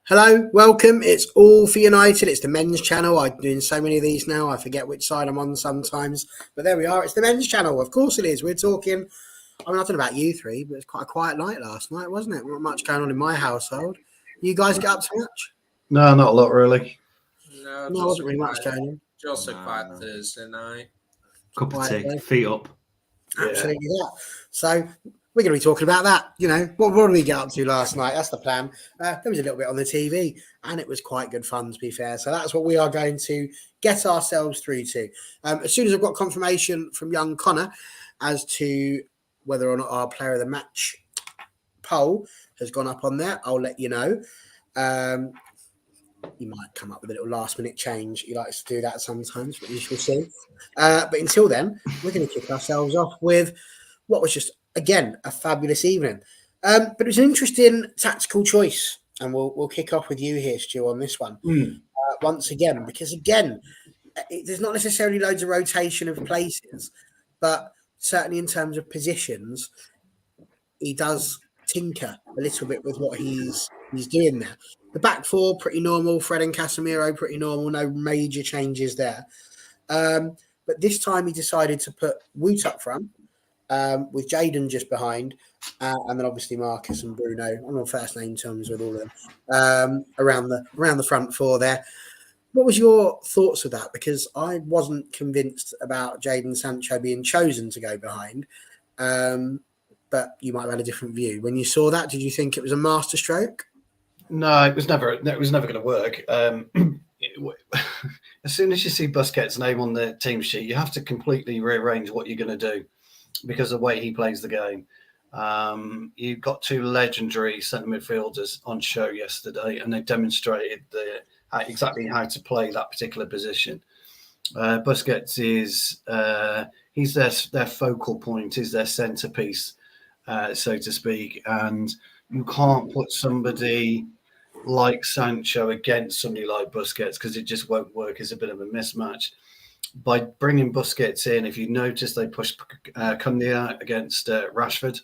Hello, welcome. It's All for United. It's the men's channel. I'm doing so many of these now, I forget which side I'm on sometimes. But there we are. It's the men's channel. Of course it is. We're talking, I don't know about you three, but it's quite a quiet night last night, wasn't it? Not much going on in my household. You guys get up to much? No, not a lot, really. No, wasn't really much going on. Just a quiet Thursday night. Cup of tea, Day. feet up. Absolutely that. So we're going to be talking about that. You know, what did we get up to last night? That's the plan. There was a little bit on the TV, and it was quite good fun, to be fair. So that's what we are going to get ourselves through to. As soon as I've got confirmation from young Connor as to whether or not our player of the match poll has gone up on there, I'll let you know. You might come up with a little last-minute change. He likes to do that sometimes, but you shall see. But until then, we're going to kick ourselves off with what was just, again, a fabulous evening. But it was an interesting tactical choice, and we'll kick off with you here, Stu, on this one. Once again, because, again, there's not necessarily loads of rotation of places, but certainly in terms of positions, he does tinker a little bit with what he's doing there. The back four, pretty normal. Fred and Casemiro, pretty normal. No major changes there. But this time he decided to put Wout up front with Jadon just behind. And then obviously Marcus and Bruno, I'm on first name terms with all of them, around the front four there. What was your thoughts of that? Because I wasn't convinced about Jadon Sancho being chosen to go behind. But you might have had a different view. When you saw that, did you think it was a masterstroke? No, it was never going to work. As soon as you see Busquets' name on the team sheet, you have to completely rearrange what you're going to do because of the way he plays the game. You've got two legendary centre midfielders on show yesterday, and they demonstrated exactly how to play that particular position. Busquets is he's their focal point, is their centrepiece, so to speak, and you can't put somebody like Sancho against somebody like Busquets because it just won't work. It's a bit of a mismatch. By bringing Busquets in, if you notice, they pushed Cunha against Rashford,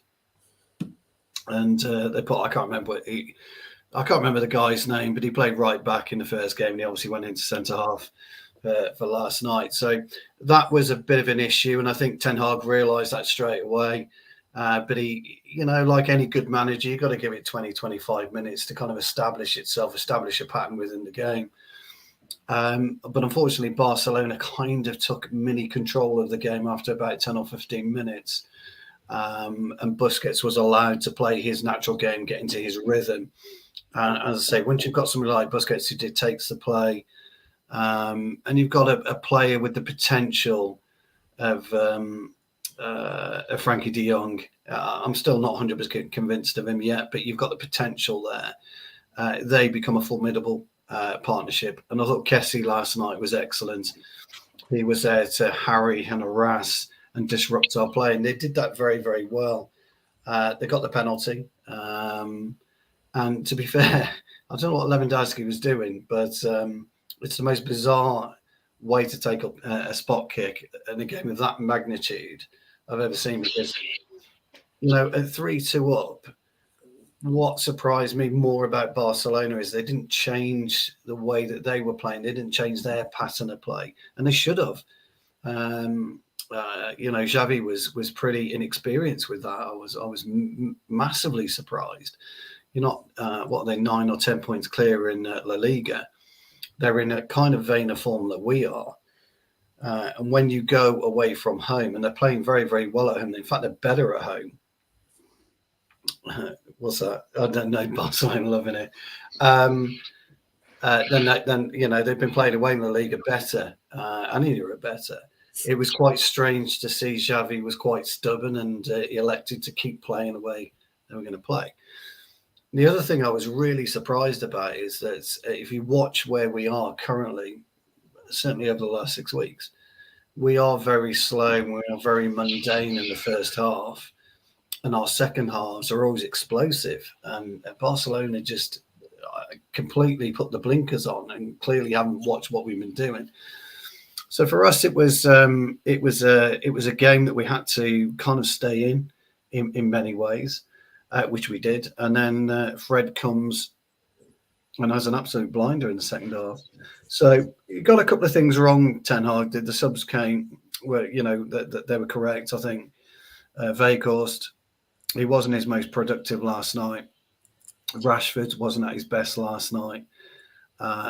and they put I can't remember the guy's name, but he played right back in the first game. And he obviously went into centre half for last night, so that was a bit of an issue, and I think Ten Hag realised that straight away. But he, like any good manager, you've got to give it 20, 25 minutes to kind of establish a pattern within the game. But unfortunately, Barcelona kind of took mini control of the game after about 10 or 15 minutes. And Busquets was allowed to play his natural game, get into his rhythm. As I say, once you've got somebody like Busquets who dictates the play, and you've got a player with the potential of Frankie de Jong. I'm still not 100% convinced of him yet, but you've got the potential there. They become a formidable partnership. And I thought Kessie last night was excellent. He was there to harry and harass and disrupt our play, and they did that very, very well. They got the penalty. And to be fair, I don't know what Lewandowski was doing, but it's the most bizarre way to take up a spot kick in a game of that magnitude I've ever seen, because at 3-2 up, what surprised me more about Barcelona is they didn't change the way that they were playing. They didn't change their pattern of play, and they should have. Xavi was pretty inexperienced with that. I was massively surprised. You're not what are they 9 or 10 points clear in La Liga. They're in a kind of vein of form that we are. And when you go away from home, and they're playing very, very well at home, in fact, they're better at home. What's that? I don't know. Barcelona loving it. Then they've been playing away in La Liga better, and in Europe better. It was quite strange to see Xavi was quite stubborn, and he elected to keep playing the way they were going to play. The other thing I was really surprised about is that if you watch where we are currently, certainly over the last 6 weeks, we are very slow and we are very mundane in the first half, and our second halves are always explosive. And Barcelona just completely put the blinkers on and clearly haven't watched what we've been doing. So for us, it was a game that we had to kind of stay in many ways, which we did. And then Fred comes and has an absolute blinder in the second half. So you got a couple of things wrong. Ten Hag did. The subs came were, that they were correct. I think Weghorst, he wasn't his most productive last night. Rashford wasn't at his best last night.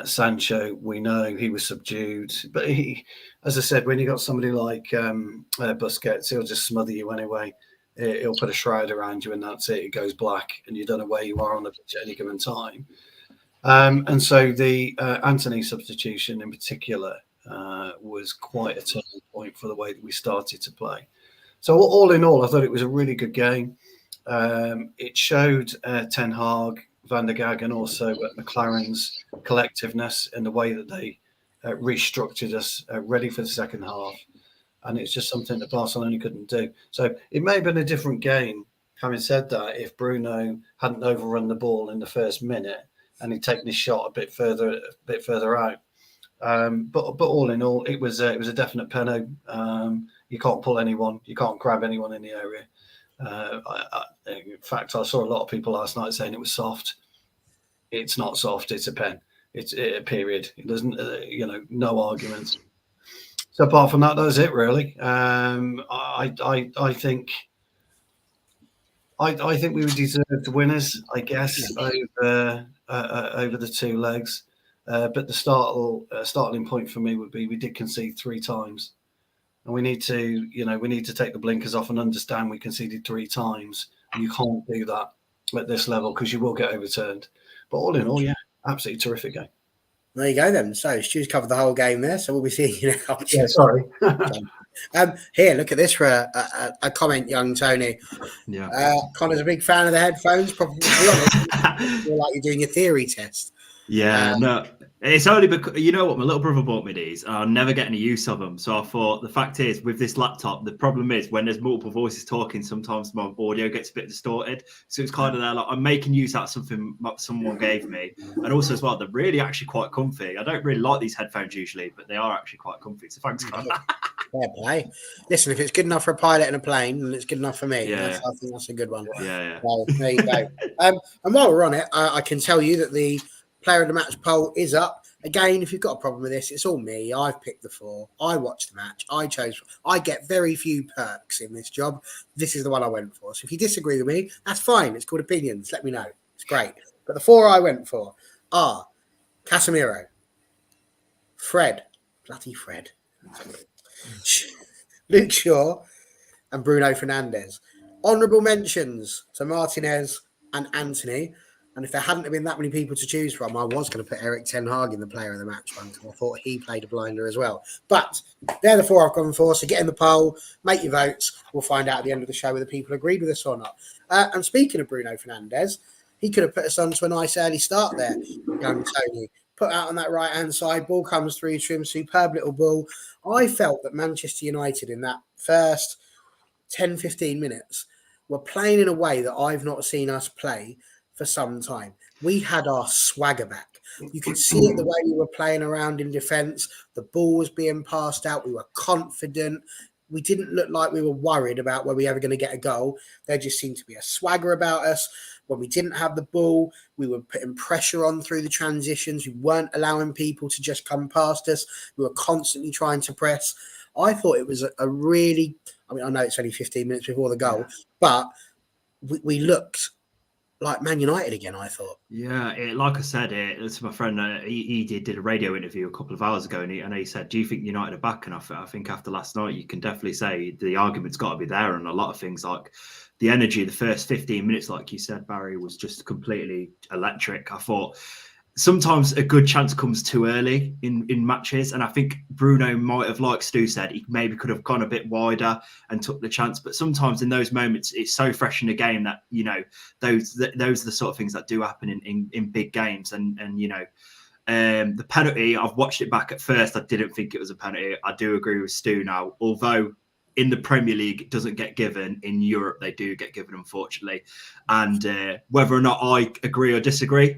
Sancho, we know he was subdued, but he, as I said, when you got somebody like Busquets, he'll just smother you anyway. He'll put a shroud around you, and that's it. It goes black, and you don't know where you are on the pitch at any given time. And so the Antony substitution in particular was quite a turning point for the way that we started to play. So all in all, I thought it was a really good game. It showed Ten Hag, Van der Gaag, and also McLaren's collectiveness in the way that they restructured us, ready for the second half. And it's just something that Barcelona couldn't do. So it may have been a different game, having said that, if Bruno hadn't overrun the ball in the first minute and he'd taken his shot a bit further out. But all in all, it was a definite penalty. You can't pull anyone, you can't grab anyone in the area. In fact, I saw a lot of people last night saying it was soft. It's not soft. It's a pen. It's a period. It doesn't, no arguments. So apart from that, that was it really. I think we were deserved winners, I guess, over the two legs. But the starting point for me would be we did concede 3 times. And we need to take the blinkers off and understand we conceded 3 times. And you can't do that at this level because you will get overturned. But all in all, yeah, absolutely terrific game. There you go then. So Stu's covered the whole game there. So we'll be seeing you now. Yeah, sorry. Here, look at this for a comment, young Tony. Yeah. Connor's a big fan of the headphones. Probably feel like you're doing your theory test. Yeah, no, it's only because, you know what, my little brother bought me these and I'll never get any use of them. So I thought, the fact is, with this laptop, the problem is when there's multiple voices talking, sometimes my audio gets a bit distorted. So it's kind of there, like, I'm making use out of something someone gave me. And also as well, they're really actually quite comfy. I don't really like these headphones usually, but they are actually quite comfy. So thanks, Connor. Fair play. Listen, if it's good enough for a pilot in a plane, then it's good enough for me. Yeah. I think that's a good one. Yeah. Well, there you go. And while we're on it, I can tell you that the player of the match poll is up. Again, if you've got a problem with this, it's all me. I've picked the 4. I watched the match. I chose. I get very few perks in this job. This is the one I went for. So if you disagree with me, that's fine. It's called opinions. Let me know. It's great. But the 4 I went for are Casemiro, Fred, bloody Fred, Luke Shaw, and Bruno Fernandes. Honourable mentions to Martinez and Antony. And if there hadn't been that many people to choose from, I was going to put Erik Ten Hag in the player of the match one because I thought he played a blinder as well. But they're the 4 I've gone for. So get in the poll, make your votes. We'll find out at the end of the show whether people agreed with us or not. And speaking of Bruno Fernandes, he could have put us on to a nice early start there, young Tony. Put out on that right-hand side, ball comes through to him, superb little ball. I felt that Manchester United in that first 10, 15 minutes were playing in a way that I've not seen us play for some time. We had our swagger back. You could see it the way we were playing around in defence. The ball was being passed out. We were confident. We didn't look like we were worried about were we ever going to get a goal. There just seemed to be a swagger about us. When we didn't have the ball, we were putting pressure on through the transitions. We weren't allowing people to just come past us. We were constantly trying to press. I thought it was a really, I mean, I know it's only 15 minutes before the goal, but we looked like Man United again, I thought. Yeah, like I said, it's my friend, he did a radio interview a couple of hours ago, and he said, do you think United are back? And I think after last night, you can definitely say the argument's got to be there, and a lot of things like the energy, the first 15 minutes, like you said, Barry, was just completely electric. I thought sometimes a good chance comes too early in matches. And I think Bruno might have, like Stu said, he maybe could have gone a bit wider and took the chance. But sometimes in those moments, it's so fresh in the game that, you know, those are the sort of things that do happen in big games. And you know, the penalty, I've watched it back at first. I didn't think it was a penalty. I do agree with Stu now, although in the Premier League, it doesn't get given. In Europe, they do get given, unfortunately. And whether or not I agree or disagree,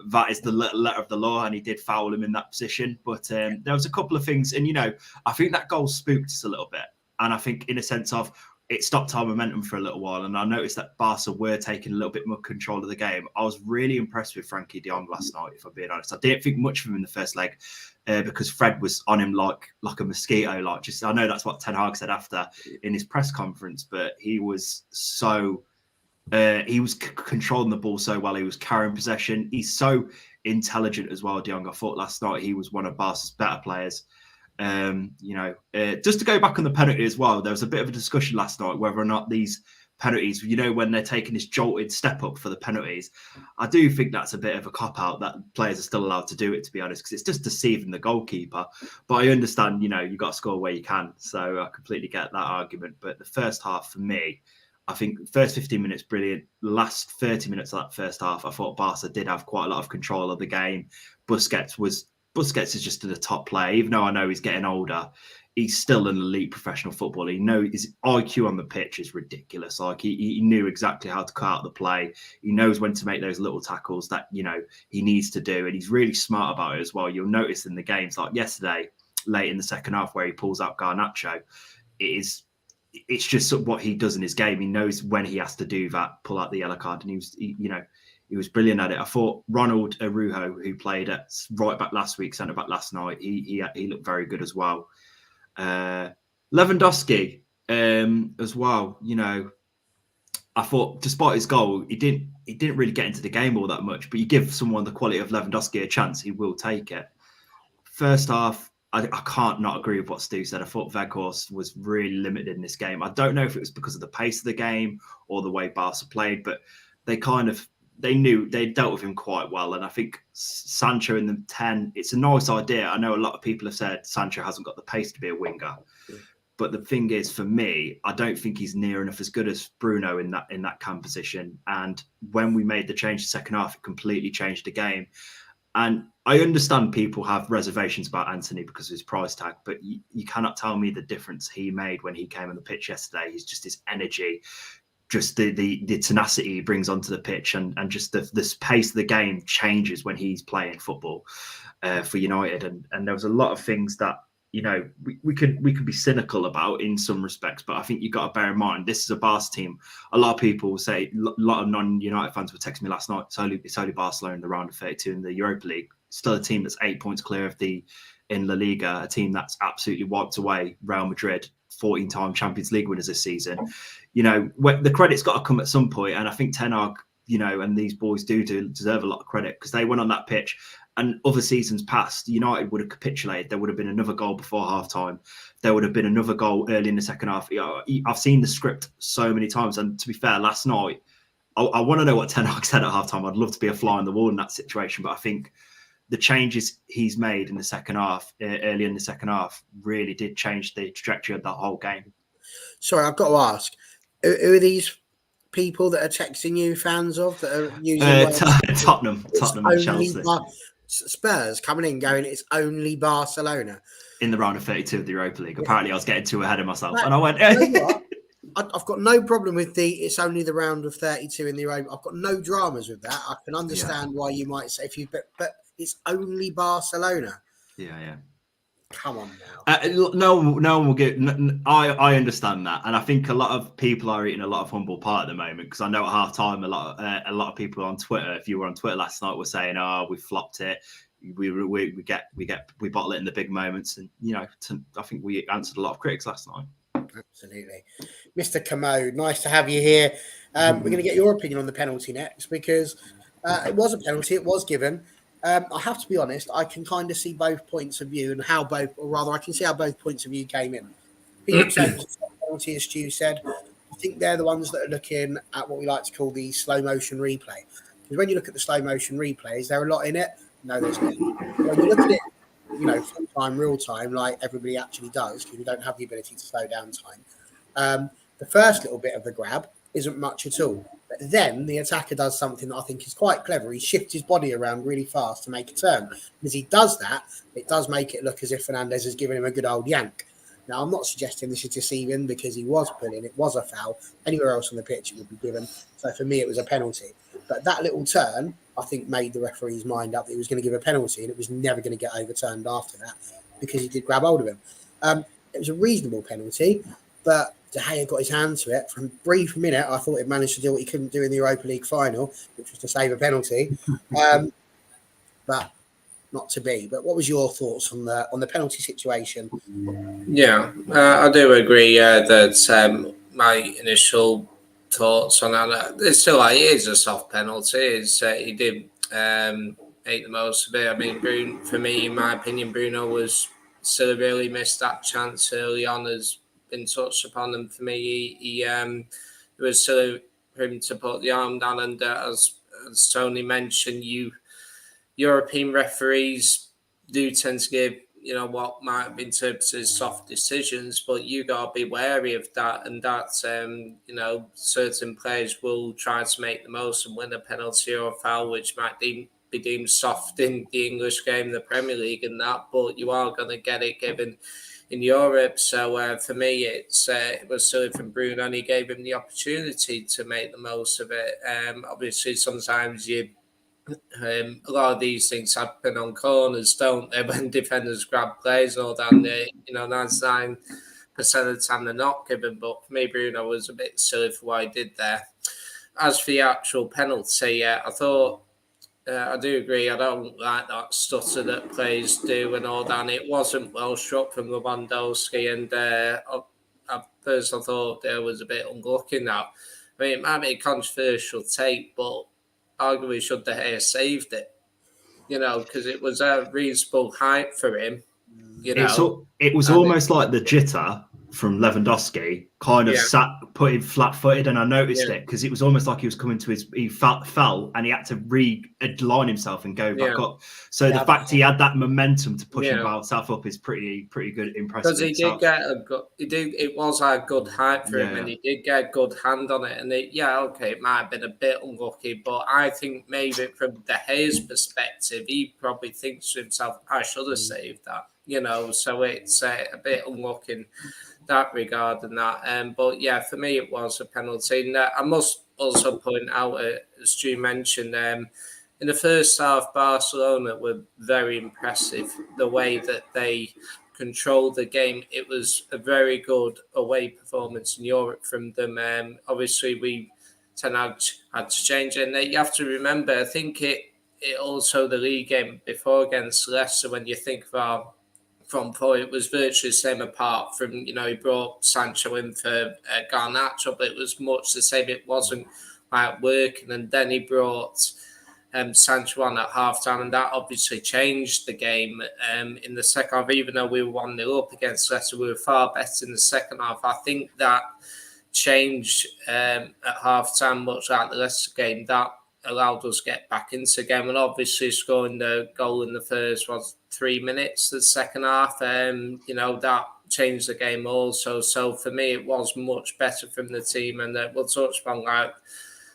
that is the letter of the law, and he did foul him in that position. But there was a couple of things, and, you know, I think that goal spooked us a little bit. And I think in a sense of, it stopped our momentum for a little while, and I noticed that Barca were taking a little bit more control of the game. I was really impressed with Frankie de Jong last night, if I'm being honest. I didn't think much of him in the first leg because Fred was on him like a mosquito. I know that's what Ten Hag said after in his press conference, but he was so controlling the ball so well. He was carrying possession. He's so intelligent as well, de Jong. I thought last night he was one of Barca's better players. Just to go back on the penalty as well, there was a bit of a discussion last night whether or not these penalties, when they're taking this jolted step up for the penalties, I do think that's a bit of a cop out that players are still allowed to do it, to be honest, because it's just deceiving the goalkeeper. But I understand, you've got to score where you can, so I completely get that argument. But the first half for me, I think the first 15 minutes brilliant. Last 30 minutes of that first half, I thought Barca did have quite a lot of control of the game. Busquets is just a top player. Even though I know he's getting older, he's still an elite professional footballer. His IQ on the pitch is ridiculous. Like he knew exactly how to cut out the play. He knows when to make those little tackles that, he needs to do. And he's really smart about it as well. You'll notice in the games like yesterday, late in the second half, where he pulls out Garnacho, it's just sort of what he does in his game. He knows when he has to do that, pull out the yellow card. And he was brilliant at it. I thought Ronald Araujo, who played at right back last week, centre back last night, he looked very good as well. Lewandowski as well. I thought despite his goal, he didn't really get into the game all that much. But you give someone the quality of Lewandowski a chance, he will take it. First half, I can't not agree with what Stu said. I thought Weghorst was really limited in this game. I don't know if it was because of the pace of the game or the way Barca played, but they knew they dealt with him quite well. And I think Sancho in the 10, it's a nice idea. I know a lot of people have said Sancho hasn't got the pace to be a winger. But the thing is, for me, I don't think he's near enough as good as Bruno in that cam position. And when we made the change the second half, it completely changed the game. And I understand people have reservations about Antony because of his price tag, but you cannot tell me the difference he made when he came on the pitch yesterday. He's just his energy, just the tenacity he brings onto the pitch, and just the pace of the game changes when he's playing football for United. And there was a lot of things that we could be cynical about in some respects, but I think you've got to bear in mind this is a Barca team. A lot of people say, a lot of non-United fans were texting me last night. It's only Barcelona in the round of 32 in the Europa League. Still a team that's 8 points clear of in La Liga, a team that's absolutely wiped away Real Madrid, 14-time Champions League winners this season. The credit's got to come at some point, and I think Ten Hag, and these boys do deserve a lot of credit because they went on that pitch. And other seasons past, United would have capitulated. There would have been another goal before halftime. There would have been another goal early in the second half. I've seen the script so many times. And to be fair, last night, I want to know what Ten Hag said at halftime. I'd love to be a fly on the wall in that situation. But I think the changes he's made in the second half, early in the second half, really did change the trajectory of that whole game. Sorry, I've got to ask, who are these people that are texting you, fans of, that are using Tottenham and Chelsea. Spurs coming in going, it's only Barcelona. In the round of 32 of the Europa League. Apparently I was getting too ahead of myself. And I went... I've got no problem with it's only the round of 32 in the Europa. I've got no dramas with that. I can understand why you might say, but it's only Barcelona. Yeah. Come on now. No one will get... I understand that. And I think a lot of people are eating a lot of humble pie at the moment, because I know at half-time a lot of people on Twitter, if you were on Twitter last night, were saying, we flopped it. We bottle it in the big moments. And, I think we answered a lot of critics last night. Absolutely. Mr. Commode, nice to have you here. We're going to get your opinion on the penalty next, because it was a penalty. It was given. I have to be honest, I can kind of see both points of view and I can see how both points of view came in. People say it's a penalty, as Stu said. I think they're the ones that are looking at what we like to call the slow motion replay. Because when you look at the slow motion replays, there are a lot in it. No, there's not. When you look at it, full time, real time, like everybody actually does, because we don't have the ability to slow down time. The first little bit of the grab isn't much at all. But then the attacker does something that I think is quite clever. He shifts his body around really fast to make a turn. As he does that, it does make it look as if Fernandez has given him a good old yank. Now, I'm not suggesting this is deceiving, because he was pulling. It was a foul. Anywhere else on the pitch, it would be given. So for me, it was a penalty. But that little turn, I think, made the referee's mind up that he was going to give a penalty, and it was never going to get overturned after that, because he did grab hold of him. It was a reasonable penalty, but De Gea got his hand to it. For a brief minute, I thought he'd managed to do what he couldn't do in the Europa League final, which was to save a penalty. But not to be. But what was your thoughts on the penalty situation? Yeah, I do agree that my initial thoughts on that, it's still like, it is a soft penalty. He did make the most of it. I mean, Bruno, for me, in my opinion, Bruno was still really missed that chance early on, has been touched upon, and for me, he it was still for him to put the arm down, and as Tony mentioned, European referees do tend to give, what might be interpreted as soft decisions, but you got to be wary of that. And that, certain players will try to make the most and win a penalty or a foul, which might be deemed soft in the English game, the Premier League and that, but you are going to get it given in Europe. So for me, it was silly from Bruno, and he gave him the opportunity to make the most of it. Obviously, sometimes a lot of these things happen on corners, don't they? When defenders grab players and all that, 99% of the time they're not given. But for me, Bruno was a bit silly for what he did there. As for the actual penalty, I thought, I do agree, I don't like that stutter that players do and all that. And it wasn't well struck from Lewandowski, and at first I thought there was a bit unlucky in that. I mean, it might be a controversial take, but arguably should De Gea saved it, because it was a reasonable height for him. It was almost like the jitter from Lewandowski kind of put him flat-footed, and I noticed it because it was almost like he was coming to he fell and he had to realign himself and go back up. So the fact he had that momentum to push himself up is pretty good, impressive. Because he did get it was a good height for him, and he did get a good hand on it. And it might have been a bit unlucky, but I think maybe from De Gea's perspective, he probably thinks to himself, I should have saved that. So it's a bit unlucky in that regard and that. But for me, it was a penalty. And I must also point out, as Stu mentioned, in the first half, Barcelona were very impressive. The way that they controlled the game, it was a very good away performance in Europe from them. Obviously, Ten Hag had to change it. And you have to remember, I think it also the league game before against Leicester, when you think of our front four, it was virtually the same, apart from, he brought Sancho in for Garnacho, but it was much the same. It wasn't quite working. And then he brought Sancho on at half-time, and that obviously changed the game in the second half. Even though we were 1-0 up against Leicester, we were far better in the second half. I think that change at half-time, much like the Leicester game, that allowed us to get back into the game. And obviously scoring the goal in the first 3 minutes, the second half, that changed the game also. So for me, it was much better from the team, and we'll touch upon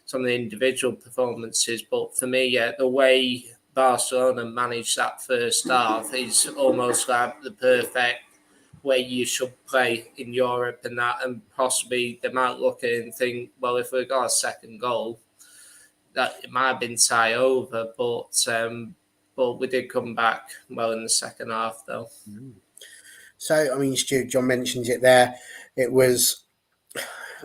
some of the individual performances. But for me, the way Barcelona managed that first half is almost like the perfect way you should play in Europe, and that, and possibly they might look at it and think, well, if we got a second goal, that it might have been tie over, but we did come back well in the second half, though. So, I mean, Stu, John mentions it there. It was,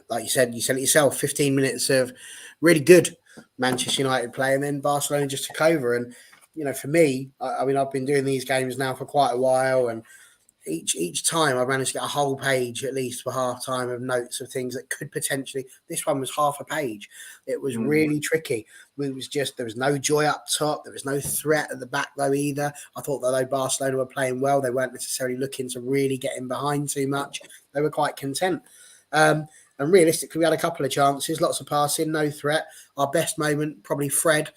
like you said it yourself, 15 minutes of really good Manchester United play, and then Barcelona just took over. And, for me, I mean, I've been doing these games now for quite a while, and each time I managed to get a whole page at least for half time of notes of things that could potentially. This one was half a page. It was really tricky. There was no joy up top. There was no threat at the back though either. I thought that though Barcelona were playing well, they weren't necessarily looking to really get in behind too much. They were quite content. And realistically, we had a couple of chances, lots of passing, no threat. Our best moment, probably Fred,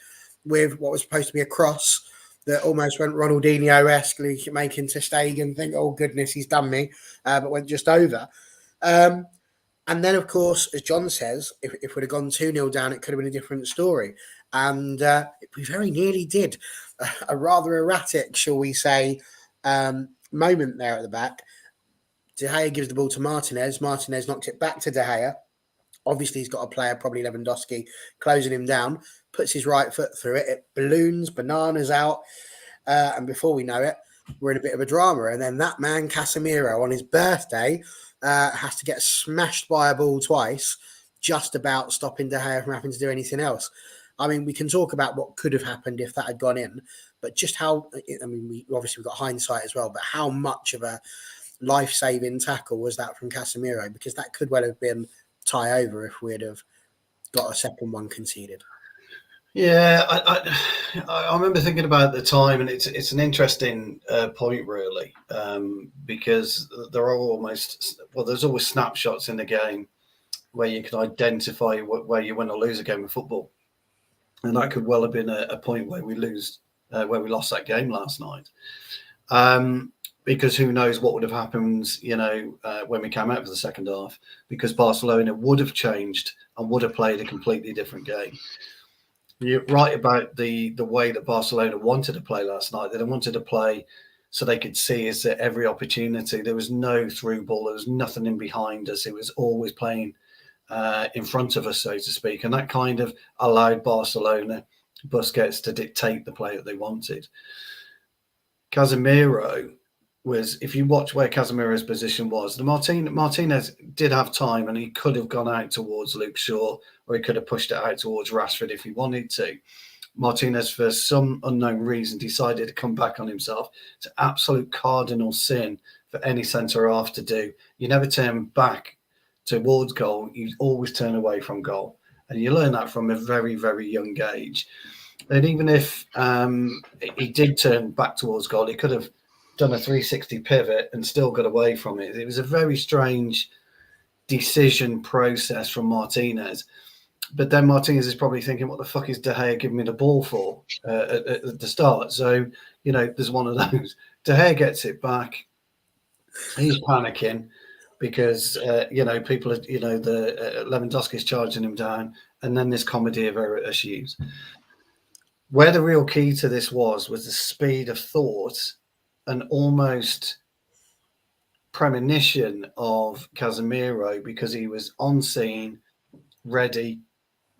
with what was supposed to be a cross that almost went Ronaldinho-esque, making Ter Stegen think, oh, goodness, he's done me, but went just over. And then, of course, as John says, if we'd have gone 2-0 down, it could have been a different story. And we very nearly did. A rather erratic, shall we say, moment there at the back. De Gea gives the ball to Martinez. Martinez knocks it back to De Gea. Obviously, he's got a player, probably Lewandowski, closing him down, puts his right foot through it. It balloons, bananas out. And before we know it, we're in a bit of a drama. And then that man, Casemiro, on his birthday, has to get smashed by a ball twice, just about stopping De Gea from having to do anything else. I mean, we can talk about what could have happened if that had gone in, but just how, I mean, we've got hindsight as well, but how much of a life-saving tackle was that from Casemiro? Because that could well have been tie over if we'd have got a second one conceded. Yeah, I remember thinking about it at the time, and it's an interesting point, really, because there are there's always snapshots in the game where you can identify where you win or lose a game of football, and that could well have been a point where we lost that game last night, because who knows what would have happened, when we came out for the second half, because Barcelona would have changed and would have played a completely different game. You're right about the way that Barcelona wanted to play last night. They wanted to play so they could see us at every opportunity. There was no through ball. There was nothing in behind us. It was always playing in front of us, so to speak. And that kind of allowed Barcelona, Busquets, to dictate the play that they wanted. Casemiro was, if you watch where Casemiro's position was, Martinez did have time, and he could have gone out towards Luke Shaw, or he could have pushed it out towards Rashford if he wanted to. Martinez, for some unknown reason, decided to come back on himself. It's an absolute cardinal sin for any centre-half to do. You never turn back towards goal. You always turn away from goal. And you learn that from a very, very young age. And even if he did turn back towards goal, he could have done a 360 pivot and still got away from it. It was a very strange decision process from Martinez. But then Martinez is probably thinking, what the fuck is De Gea giving me the ball for at the start? So, there's one of those. De Gea gets it back. He's panicking because, people are, Lewandowski's charging him down. And then this comedy of error issues. Where the real key to this was the speed of thought and almost premonition of Casemiro, because he was on scene, ready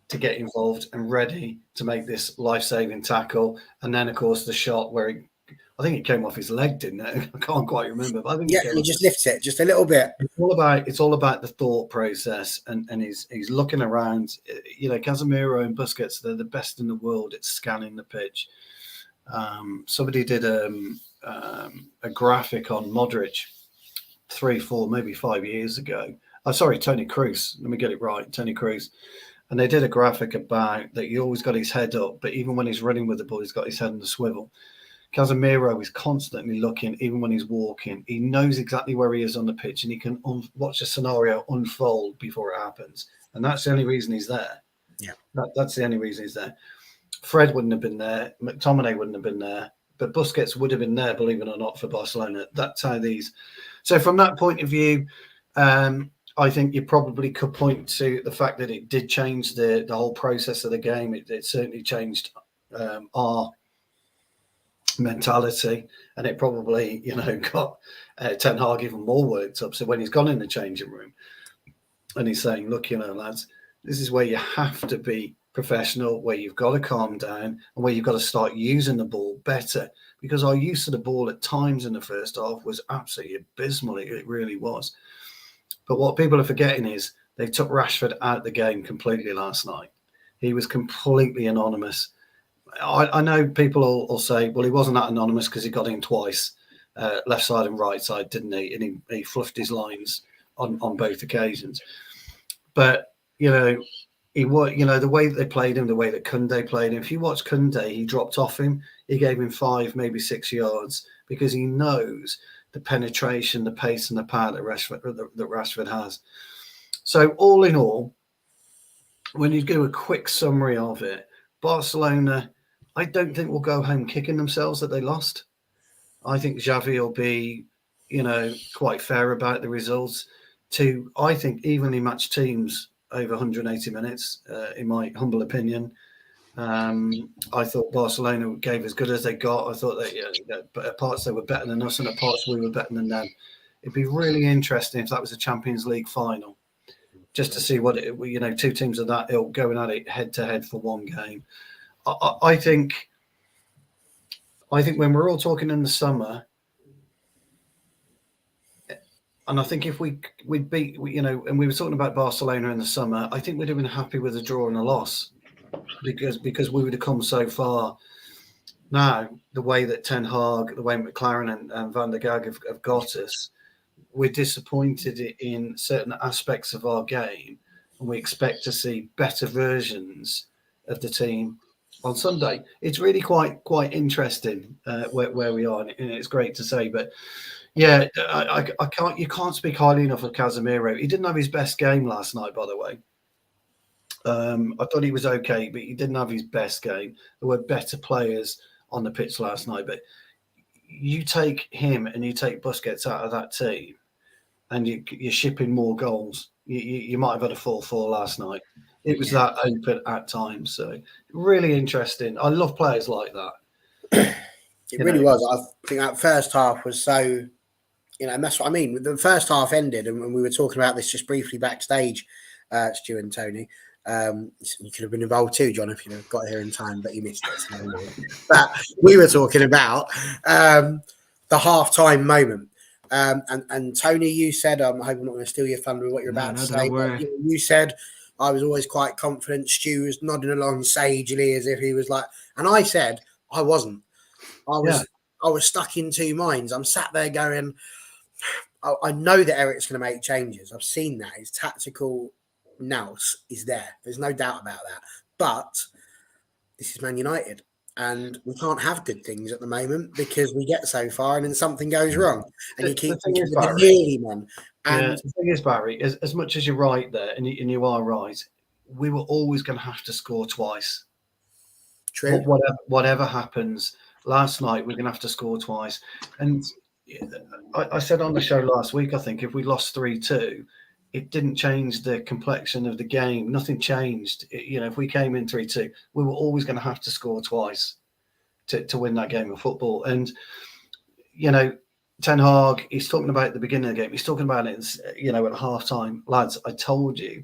to get involved and ready to make this life-saving tackle. And then, of course, the shot where I think it came off his leg, didn't it? I can't quite remember. But I think he just lifts it just a little bit. It's all about the thought process, and he's looking around. Casemiro and Busquets, they're the best in the world at scanning the pitch. Somebody did a graphic on Modric 3, 4, maybe 5 years ago. Tony Kroos. Let me get it right, Tony Kroos. And they did a graphic about that. He always got his head up, but even when he's running with the ball, he's got his head on the swivel. Casemiro is constantly looking, even when he's walking. He knows exactly where he is on the pitch, and he can watch a scenario unfold before it happens. And that's the only reason he's there. Yeah, that's the only reason he's there. Fred wouldn't have been there. McTominay wouldn't have been there. But Busquets would have been there, believe it or not, for Barcelona. That's how these. So from that point of view, I think you probably could point to the fact that it did change the whole process of the game. It certainly changed our mentality, and it probably got Ten Hag even more worked up. So when he's gone in the changing room and he's saying, look, lads, this is where you have to be professional, where you've got to calm down, and where you've got to start using the ball better, because our use of the ball at times in the first half was absolutely abysmal. It really was. But what people are forgetting is they took Rashford out of the game completely last night. He was completely anonymous. I know people will say, well, he wasn't that anonymous because he got in twice, left side and right side, didn't he? And he fluffed his lines on both occasions. But, he was, the way that they played him, the way that Koundé played him. If you watch Koundé, he dropped off him. He gave him 5, maybe 6 yards, because he knows the penetration, the pace, and the power that Rashford has. So all in all, when you do a quick summary of it, Barcelona, I don't think will go home kicking themselves that they lost. I think Xavi will be, quite fair about the results. To, I think, evenly matched teams over 180 minutes, in my humble opinion. I thought Barcelona gave as good as they got. I thought that at parts they were better than us, and at parts we were better than them. It'd be really interesting if that was a Champions League final, just to see what two teams of that ilk going at it head to head for one game. I think when we're all talking in the summer, And I think if we beat, and we were talking about Barcelona in the summer, I think we'd have been happy with a draw and a loss because we would have come so far. Now, the way that Ten Hag, the way McLaren and Van der Gaag have got us, we're disappointed in certain aspects of our game, and we expect to see better versions of the team on Sunday. It's really quite interesting where we are, and it's great to say. But yeah, I can't. You can't speak highly enough of Casemiro. He didn't have his best game last night, by the way. I thought he was okay, but he didn't have his best game. There were better players on the pitch last night, but you take him and you take Busquets out of that team, and you're shipping more goals. You might have had a 4-4 last night. It was that open at times. So really interesting. I love players like that. It really was. I think that first half was so, and that's what I mean. The first half ended, and we were talking about this just briefly backstage, Stu and Tony. You could have been involved too, John, if you got here in time, but you missed it. So but we were talking about the half-time moment. And Tony, you said, I hope I'm not going to steal your thunder with what you're about to say. But you said, I was always quite confident. Stu was nodding along sagely as if he was like, and I said, I wasn't. I was stuck in two minds. I'm sat there going, I know that Erik's going to make changes. I've seen that. His tactical nous is there. There's no doubt about that. But this is Man United. And we can't have good things at the moment because we get so far and then something goes wrong. And you keep thinking the nearly man. And the thing is, Barry, as much as you're right there, and you are right, we were always going to have to score twice. True. Whatever happens, last night we're going to have to score twice. And I said on the show last week, I think if we lost 3-2, it didn't change the complexion of the game. Nothing changed. If we came in 3-2, we were always going to have to score twice to win that game of football. And, Ten Hag, he's talking about at the beginning of the game. He's talking about it, at half-time. Lads, I told you.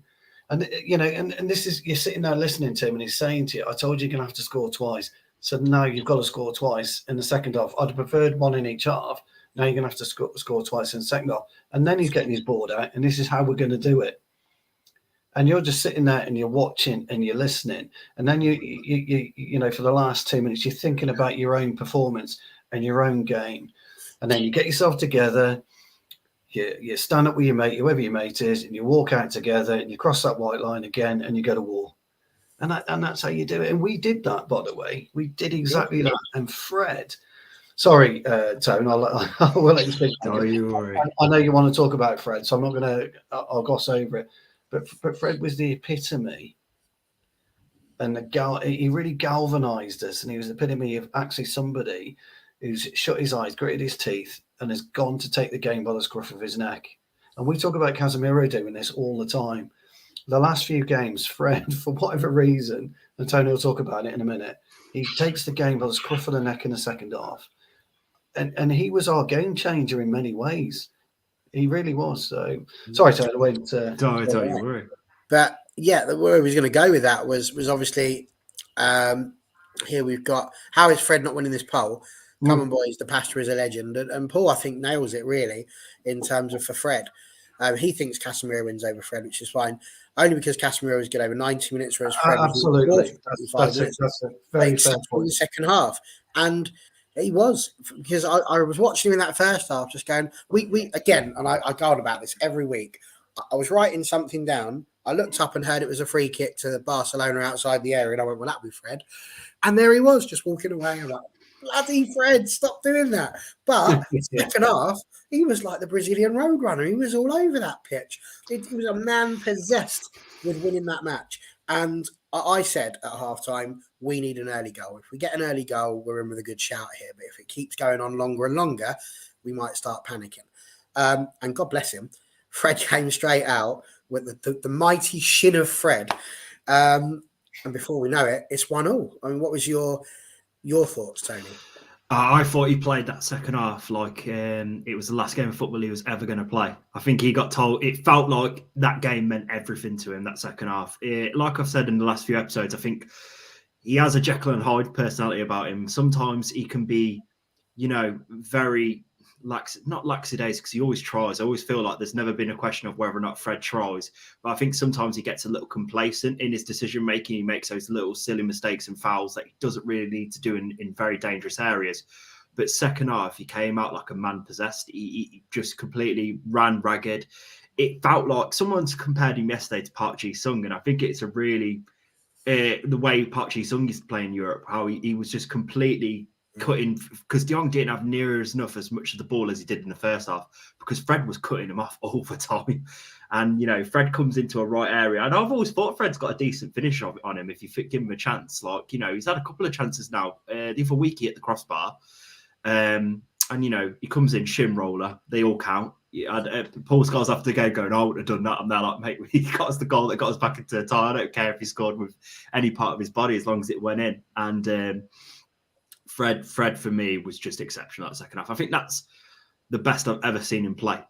And, and this is, you're sitting there listening to him and he's saying to you, I told you you're going to have to score twice. So now you've got to score twice in the second half. I'd have preferred one in each half. Now you're going to have to score twice in the second half. And then he's getting his board out, and this is how we're going to do it. And you're just sitting there and you're watching and you're listening. And then you for the last 2 minutes, you're thinking about your own performance and your own game. And then you get yourself together, you stand up with your mate, whoever your mate is, and you walk out together and you cross that white line again and you go to war. And that's how you do it. And we did that, by the way. We did exactly that. And Fred... Sorry, Tone, I'll let you speak. No, you worry. I know you want to talk about Fred, so I'm not going to, I'll gloss over it. But Fred was the epitome, and he really galvanized us, and he was the epitome of actually somebody who's shut his eyes, gritted his teeth, and has gone to take the game by the scruff of his neck. And we talk about Casemiro doing this all the time. The last few games, Fred, for whatever reason, and Tony will talk about it in a minute, he takes the game by the scruff of the neck in the second half. And he was our game changer in many ways. He really was. So sorry, Tony, I went. Don't you worry. But yeah, where I was going to go with that was obviously here we've got, how is Fred not winning this poll? Come on, boys, the pastor is a legend. And Paul, I think, nails it really in terms of for Fred. He thinks Casemiro wins over Fred, which is fine. Only because Casemiro is good over 90 minutes, whereas Fred absolutely. That's a very fair point. In the second half. And he was, because I was watching him in that first half, just going, we again, and I go on about this every week. I was writing something down. I looked up and heard it was a free kick to Barcelona outside the area, and I went, well, that'll be Fred. And there he was, just walking away. I'm like, bloody Fred, stop doing that. But second half, he was like the Brazilian roadrunner. He was all over that pitch. He was a man possessed with winning that match. And I said at halftime, we need an early goal. If we get an early goal, we're in with a good shout here. But if it keeps going on longer and longer, we might start panicking. And God bless him, Fred came straight out with the mighty shin of Fred. And before we know it, it's 1-1. I mean, what was your thoughts, Tony? I thought he played that second half like it was the last game of football he was ever going to play. I think he got told, it felt like that game meant everything to him, that second half. Like I've said in the last few episodes, I think he has a Jekyll and Hyde personality about him. Sometimes he can be, very not lackadaisical, because he always tries. I always feel like there's never been a question of whether or not Fred tries, but I think sometimes he gets a little complacent in his decision making. He makes those little silly mistakes and fouls that he doesn't really need to do in very dangerous areas. But second half, he came out like a man possessed. He just completely ran ragged. It felt like someone's compared him yesterday to Park Ji-sung, and I think it's a really the way Park Ji-sung is playing Europe, how he was just completely cutting, because De Jong didn't have near as much of the ball as he did in the first half, because Fred was cutting him off all the time. And, you know, Fred comes into a right area. And I've always thought Fred's got a decent finish on him if you give him a chance. Like, you know, he's had a couple of chances now. The other week he hit the crossbar. And, you know, he comes in, shim roller. They all count. Paul Scholes after the game going, I would have done that. I'm there like, mate, he got us the goal that got us back into the tie. I don't care if he scored with any part of his body as long as it went in. And Fred for me was just exceptional that second half. I think that's the best I've ever seen him play.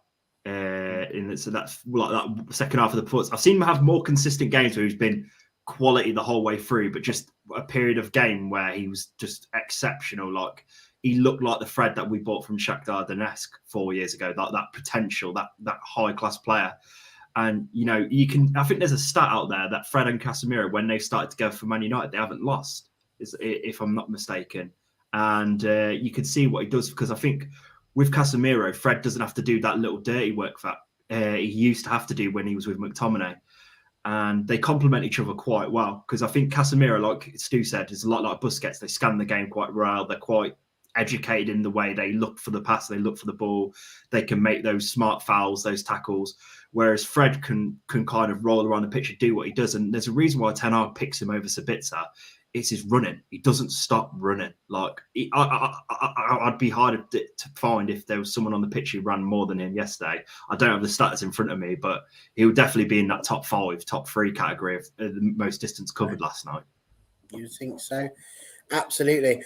So that's like that second half of the puts. I've seen him have more consistent games where he's been quality the whole way through, but just a period of game where he was just exceptional. Like, he looked like the Fred that we bought from Shakhtar Donetsk 4 years ago. That potential, that high class player. And, you know, I think there's a stat out there that Fred and Casemiro, when they started together for Man United, they haven't lost, if I'm not mistaken. And you can see what he does, because I think with Casemiro, Fred doesn't have to do that little dirty work that he used to have to do when he was with McTominay. And they complement each other quite well, because I think Casemiro, like Stu said, is a lot like Busquets. They scan the game quite well. They're quite educated in the way they look for the pass, they look for the ball. They can make those smart fouls, those tackles. Whereas Fred can kind of roll around the pitch and do what he does. And there's a reason why Ten Hag picks him over Sabitzer. It's his running. He doesn't stop running. Like, I'd be hard to find if there was someone on the pitch who ran more than him yesterday. I don't have the stats in front of me, but he would definitely be in that top 5, top 3 category of the most distance covered last night. You think so? Absolutely.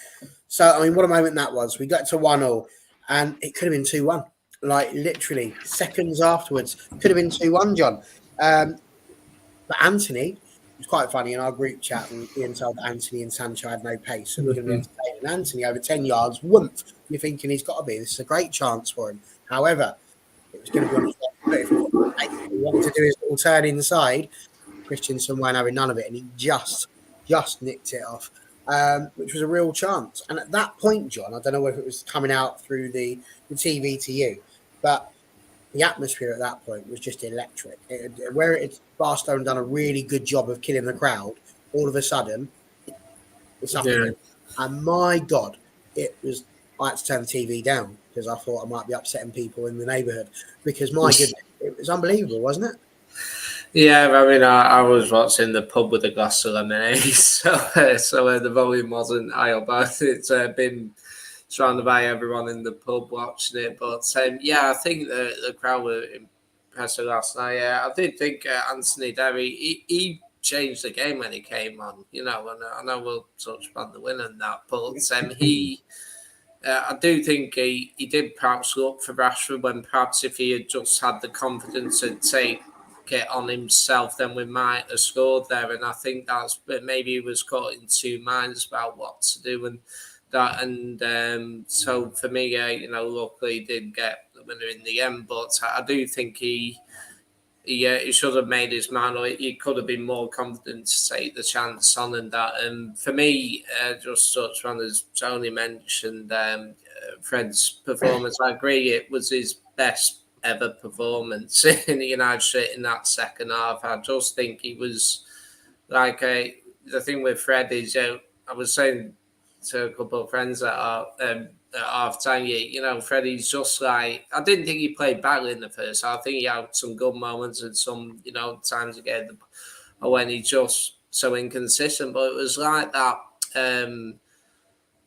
So, I mean, what a moment that was. We got to 1-0, and it could have been 2-1. Like, literally, seconds afterwards, could have been 2-1, John. But Antony, it was quite funny in our group chat, and Ian told that Antony and Sancho had no pace, so we're going to be entertaining. Antony over 10 yards, whoomp. You're thinking he's got to be. This is a great chance for him. However, it was going to be on the but if he wanted to do his little turn inside, Christensen weren't having none of it, and he just nicked it off, which was a real chance. And at that point, John, I don't know if it was coming out through the TV to you, but the atmosphere at that point was just electric. Barcelona done a really good job of killing the crowd. All of a sudden, it's up again. And my God, I had to turn the TV down because I thought I might be upsetting people in the neighbourhood. Because my goodness, it was unbelievable, wasn't it? Yeah, I mean, I was watching the pub with a glass of lemonade, so the volume wasn't high, but it's been surrounded by everyone in the pub watching it. But I think the crowd were impressive last night. Yeah, I did think Anthony Derry, he changed the game when he came on. You know, and I know we'll touch upon the win and that, but I do think he did perhaps look for Rashford when perhaps if he had just had the confidence to take it on himself, then we might have scored there. And I think maybe he was caught in two minds about what to do and that. And so for me, luckily he did get the winner in the end. But I do think he should have made his mind, or he could have been more confident to take the chance on and that. And for me, just such one as Tony mentioned, Fred's performance, I agree, it was his best ever performance in the United States in that second half. I just think he was like the thing with Fred is, I was saying to a couple of friends at half time, Freddie's just like, I didn't think he played badly in the first half. I think he had some good moments and some, times again when he just so inconsistent, but it was like that.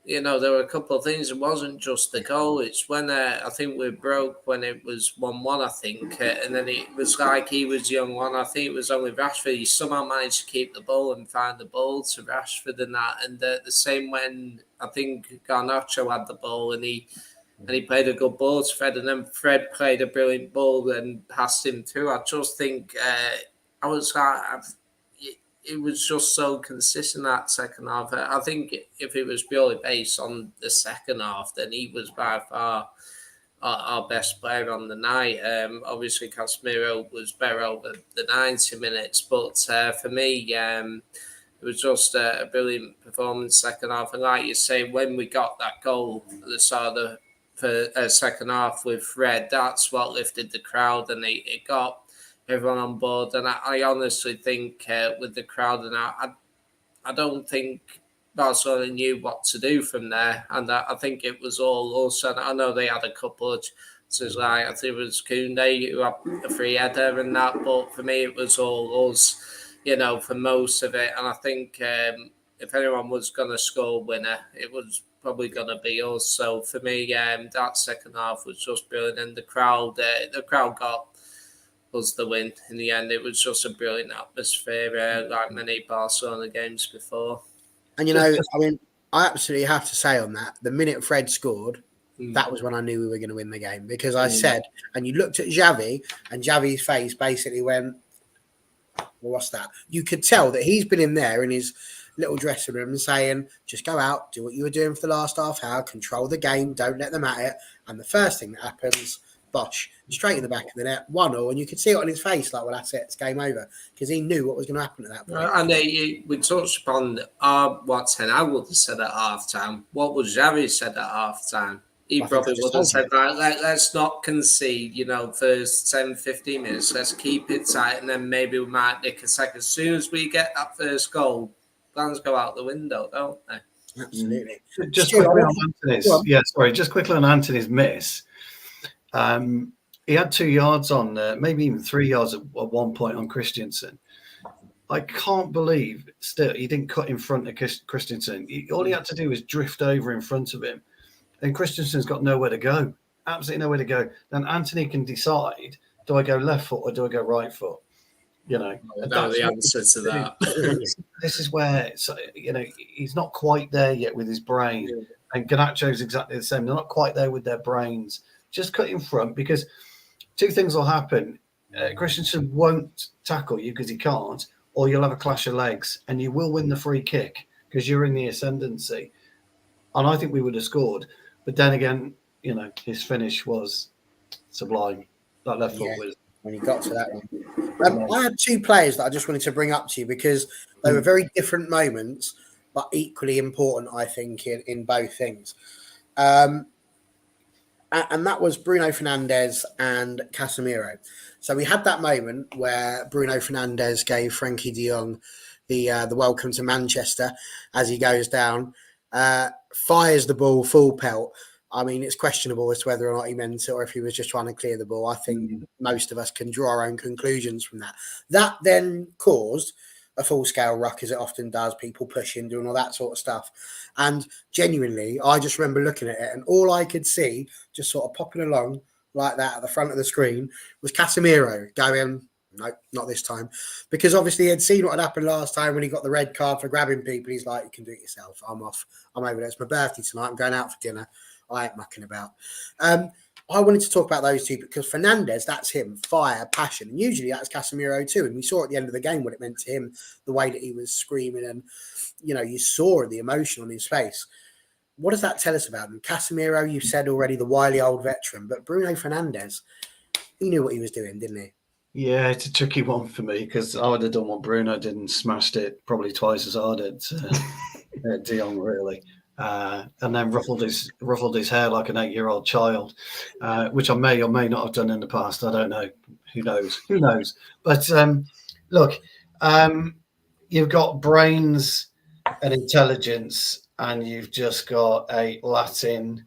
There were a couple of things. It wasn't just the goal. It's when I think we broke when it was 1-1, I think. And then it was like he was the young one. I think it was only Rashford. He somehow managed to keep the ball and find the ball to Rashford and that. And the same when I think Garnacho had the ball and he played a good ball to Fred. And then Fred played a brilliant ball and passed him through. I just think I was like... It was just so consistent that second half. I think if it was purely based on the second half, then he was by far our best player on the night. Obviously, Casemiro was better over the 90 minutes, but for me, it was just a brilliant performance second half. And like you say, when we got that goal at the start of the second half with Fred, that's what lifted the crowd, and it got everyone on board. And I honestly think with the crowd, and I don't think Barcelona knew what to do from there, and I think it was all us. And I know they had a couple of chances, like I think it was Koundé who had a free header and that, but for me it was all us, for most of it. And I think if anyone was going to score a winner, it was probably going to be us. So for me, that second half was just brilliant, and the crowd got us the win in the end. It was just a brilliant atmosphere, like many Barcelona games before. And I mean, I absolutely have to say on that, the minute Fred scored, that was when I knew we were going to win the game, because I said, and you looked at Xavi, and Xavi's face basically went, well, what's that? You could tell that he's been in there in his little dressing room saying, just go out, do what you were doing for the last half hour, control the game, don't let them at it. And the first thing that happens, bosh, straight in the back of the net, 1-0, and you could see it on his face, like, well, that's it, it's game over, because he knew what was going to happen at that point. And we touched upon what Ten Hag would have said at half time. What would Xavi said at half time? He probably would have said, let's not concede, first 10, 15 minutes, let's keep it tight, and then maybe we might nick a second. As soon as we get that first goal, plans go out the window, don't they? Absolutely. Just quickly on Antony's miss. He had 2 yards on, maybe even 3 yards at one point on Christensen. I can't believe still he didn't cut in front of Christensen. All he had to do was drift over in front of him, and Christensen's got nowhere to go. Absolutely nowhere to go. Then Antony can decide: do I go left foot or do I go right foot? That's the answer to that. This is where he's not quite there yet with his brain, and Garnacho's exactly the same. They're not quite there with their brains. Just cut in front, because two things will happen. Christensen won't tackle you because he can't, or you'll have a clash of legs and you will win the free kick because you're in the ascendancy. And I think we would have scored. But then again, his finish was sublime. That left foot was. When he got to that one. I had two players that I just wanted to bring up to you because they were very different moments, but equally important, I think, in both things. And that was Bruno Fernandes and Casemiro. So we had that moment where Bruno Fernandes gave Frankie de Jong the welcome to Manchester as he goes down, fires the ball full pelt. I mean, it's questionable as to whether or not he meant it or if he was just trying to clear the ball. I think most of us can draw our own conclusions from that. That then caused a full-scale ruck, as it often does, people pushing, doing all that sort of stuff. And genuinely, I just remember looking at it, and all I could see, just sort of popping along like that at the front of the screen, was Casemiro going, no, not this time. Because obviously he had seen what had happened last time when he got the red card for grabbing people. He's like, you can do it yourself. I'm off. I'm over there. It's my birthday tonight. I'm going out for dinner. I ain't mucking about. I wanted to talk about those two because Fernandes, that's him, fire, passion. And usually that's Casemiro too. And we saw at the end of the game what it meant to him, the way that he was screaming and, you saw the emotion on his face. What does that tell us about him? Casemiro, you said already, the wily old veteran, but Bruno Fernandes, he knew what he was doing, didn't he? Yeah, it's a tricky one for me because I would have done what Bruno did and smashed it probably twice as hard at De Jong, really. And then ruffled his hair like an 8-year-old child, which I may or may not have done in the past. I don't know. Who knows? But look, you've got brains and intelligence, and you've just got a Latin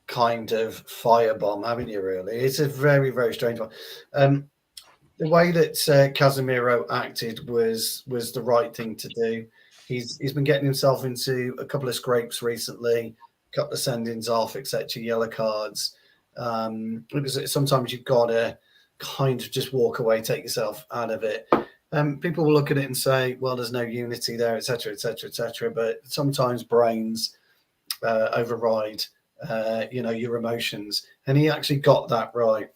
kind of firebomb, haven't you? Really, it's a very, very strange one. The way that Casemiro acted was the right thing to do. He's been getting himself into a couple of scrapes recently, a couple of sendings off, etc., yellow cards. Because sometimes you've got to kind of just walk away, take yourself out of it. People will look at it and say, well, there's no unity there, etc., etc., etc. But sometimes brains override, your emotions. And he actually got that right.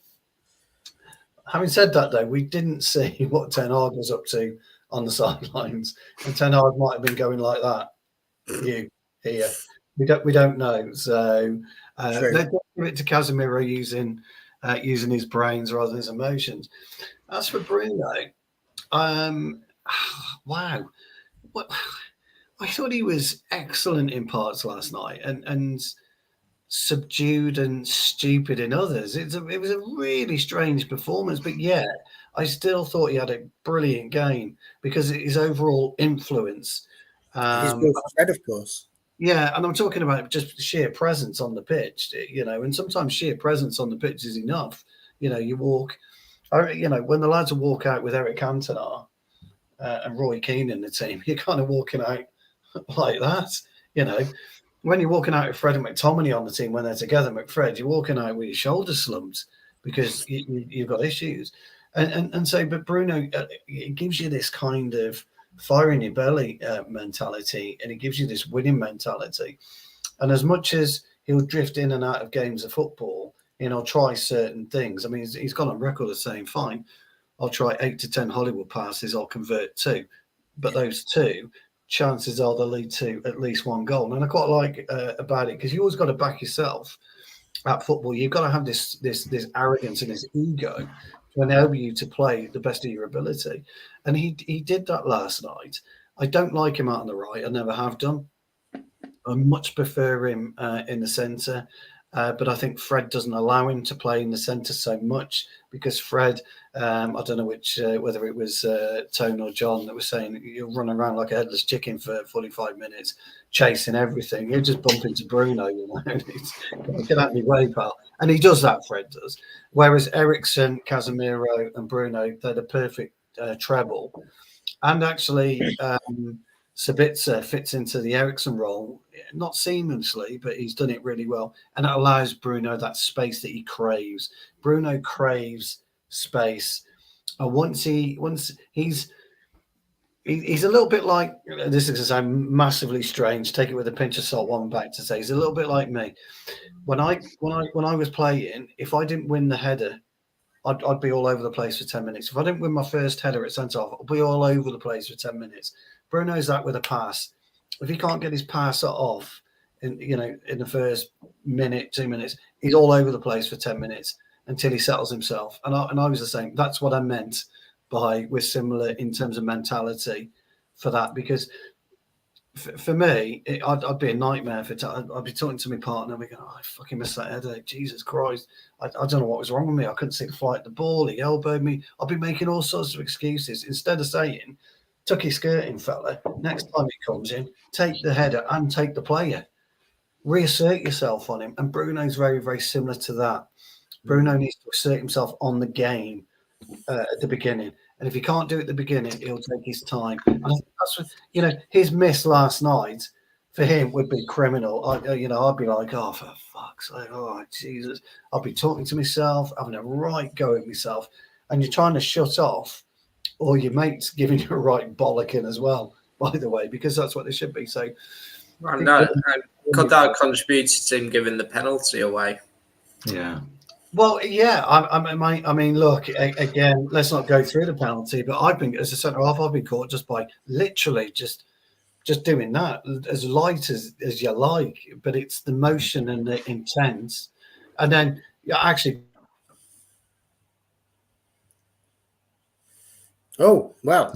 Having said that, though, we didn't see what Ten Hag was up to on the sidelines, and Ten Hag might have been going like that. You here, We don't know. So True. let's give it to Casemiro using his brains rather than his emotions. As for Bruno, wow, what, I thought he was excellent in parts last night, and subdued and stupid in others. It was a really strange performance, but yeah, I still thought he had a brilliant game because his overall influence. His goal for Fred, of course. Yeah, and I'm talking about just sheer presence on the pitch, and sometimes sheer presence on the pitch is enough. You walk, when the lads will walk out with Erik Cantona and Roy Keane in the team, you're kind of walking out like that, When you're walking out with Fred and McTominay on the team when they're together, McFred, you're walking out with your shoulders slumped because you've got issues. And so, but Bruno, it gives you this kind of fire in your belly mentality, and it gives you this winning mentality. And as much as he'll drift in and out of games of football, try certain things. I mean, he's gone on record as saying, fine, I'll try 8 to 10 Hollywood passes, I'll convert 2. But those 2, chances are they'll lead to at least 1 goal. And I quite like about it, because you always got to back yourself at football. You've got to have this arrogance and this ego to enable you to play the best of your ability. And he did that last night. I don't like him out on the right. I never have done. I much prefer him in the centre. But I think Fred doesn't allow him to play in the centre so much, because Fred, I don't know whether it was Tone or John that was saying you're running around like a headless chicken for 45 minutes, chasing everything. You just bump into Bruno, get out of your way, pal. And he does that, Fred does. Whereas Eriksen, Casemiro and Bruno, they're the perfect treble. And actually, Sabitzer fits into the Eriksen role, not seamlessly, but he's done it really well. And it allows Bruno that space that he craves. Bruno craves space. And once he's a little bit like, this is going to sound massively strange, take it with a pinch of salt, one back to say, he's a little bit like me. When I was playing, if I didn't win the header, I'd be all over the place for 10 minutes. If I didn't win my first header at centre-half, I'd be all over the place for 10 minutes. Bruno's that with a pass. If he can't get his pass off in the first minute, 2 minutes, he's all over the place for 10 minutes until he settles himself. And I was the same. That's what I meant by we're similar in terms of mentality for that, because for me, I'd be a nightmare I'd be talking to my partner and we go, I fucking missed that headache. Jesus Christ. I don't know what was wrong with me. I couldn't see the flight the ball. He elbowed me. I'd be making all sorts of excuses instead of saying, tuck your skirt in, fella. Next time he comes in, take the header and take the player. Reassert yourself on him. And Bruno's very, very similar to that. Bruno needs to assert himself on the game at the beginning. And if he can't do it at the beginning, he'll take his time. And I think that's what, his miss last night for him would be criminal. I'd be like, oh, for fuck's sake, oh, Jesus. I'll be talking to myself, having a right go at myself. And you're trying to shut off, or your mate's giving you a right bollocking as well, by the way, because that's what they should be. So, could that contribute to him giving the penalty away? Yeah. Well, yeah. I mean, look, again, let's not go through the penalty, but I've been, as a centre half, I've been caught just by literally just doing that, as light as you like, but it's the motion and the intent, and then actually. Oh, well,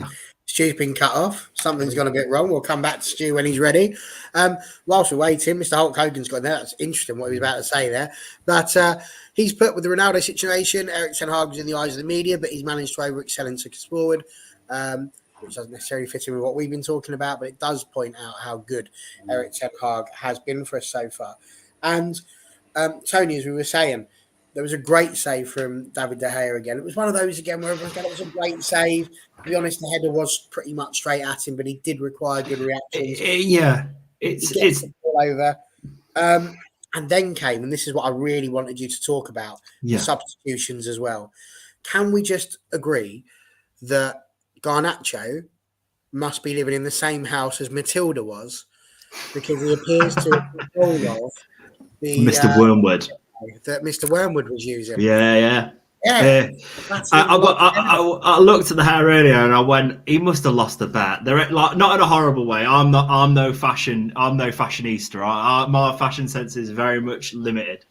Stu's been cut off. Something's gone a bit wrong. We'll come back to Stu when he's ready. Whilst we're waiting, Mr. Hulk Hogan's got there. That's interesting what he was about to say there. But he's put with the Ronaldo situation. Erik Ten Hag was in the eyes of the media, but he's managed to over-excel and took us forward, which doesn't necessarily fit in with what we've been talking about, but it does point out how good Erik Ten Hag has been for us so far. And Tony, as we were saying, there was a great save from David De Gea again. It was one of those again where everyone said it was a great save. To be honest, the header was pretty much straight at him, but he did require good reactions. It's all over. And then came, and this is what I really wanted you to talk about, the substitutions as well. Can we just agree that Garnacho must be living in the same house as Matilda was, because he appears to have control of the Mr. Wormwood that Mr. Wormwood was using. Yeah. Yeah. I looked at the hair earlier and I went, he must have lost the bet. They're like, not in a horrible way. I'm no fashionista. My fashion sense is very much limited.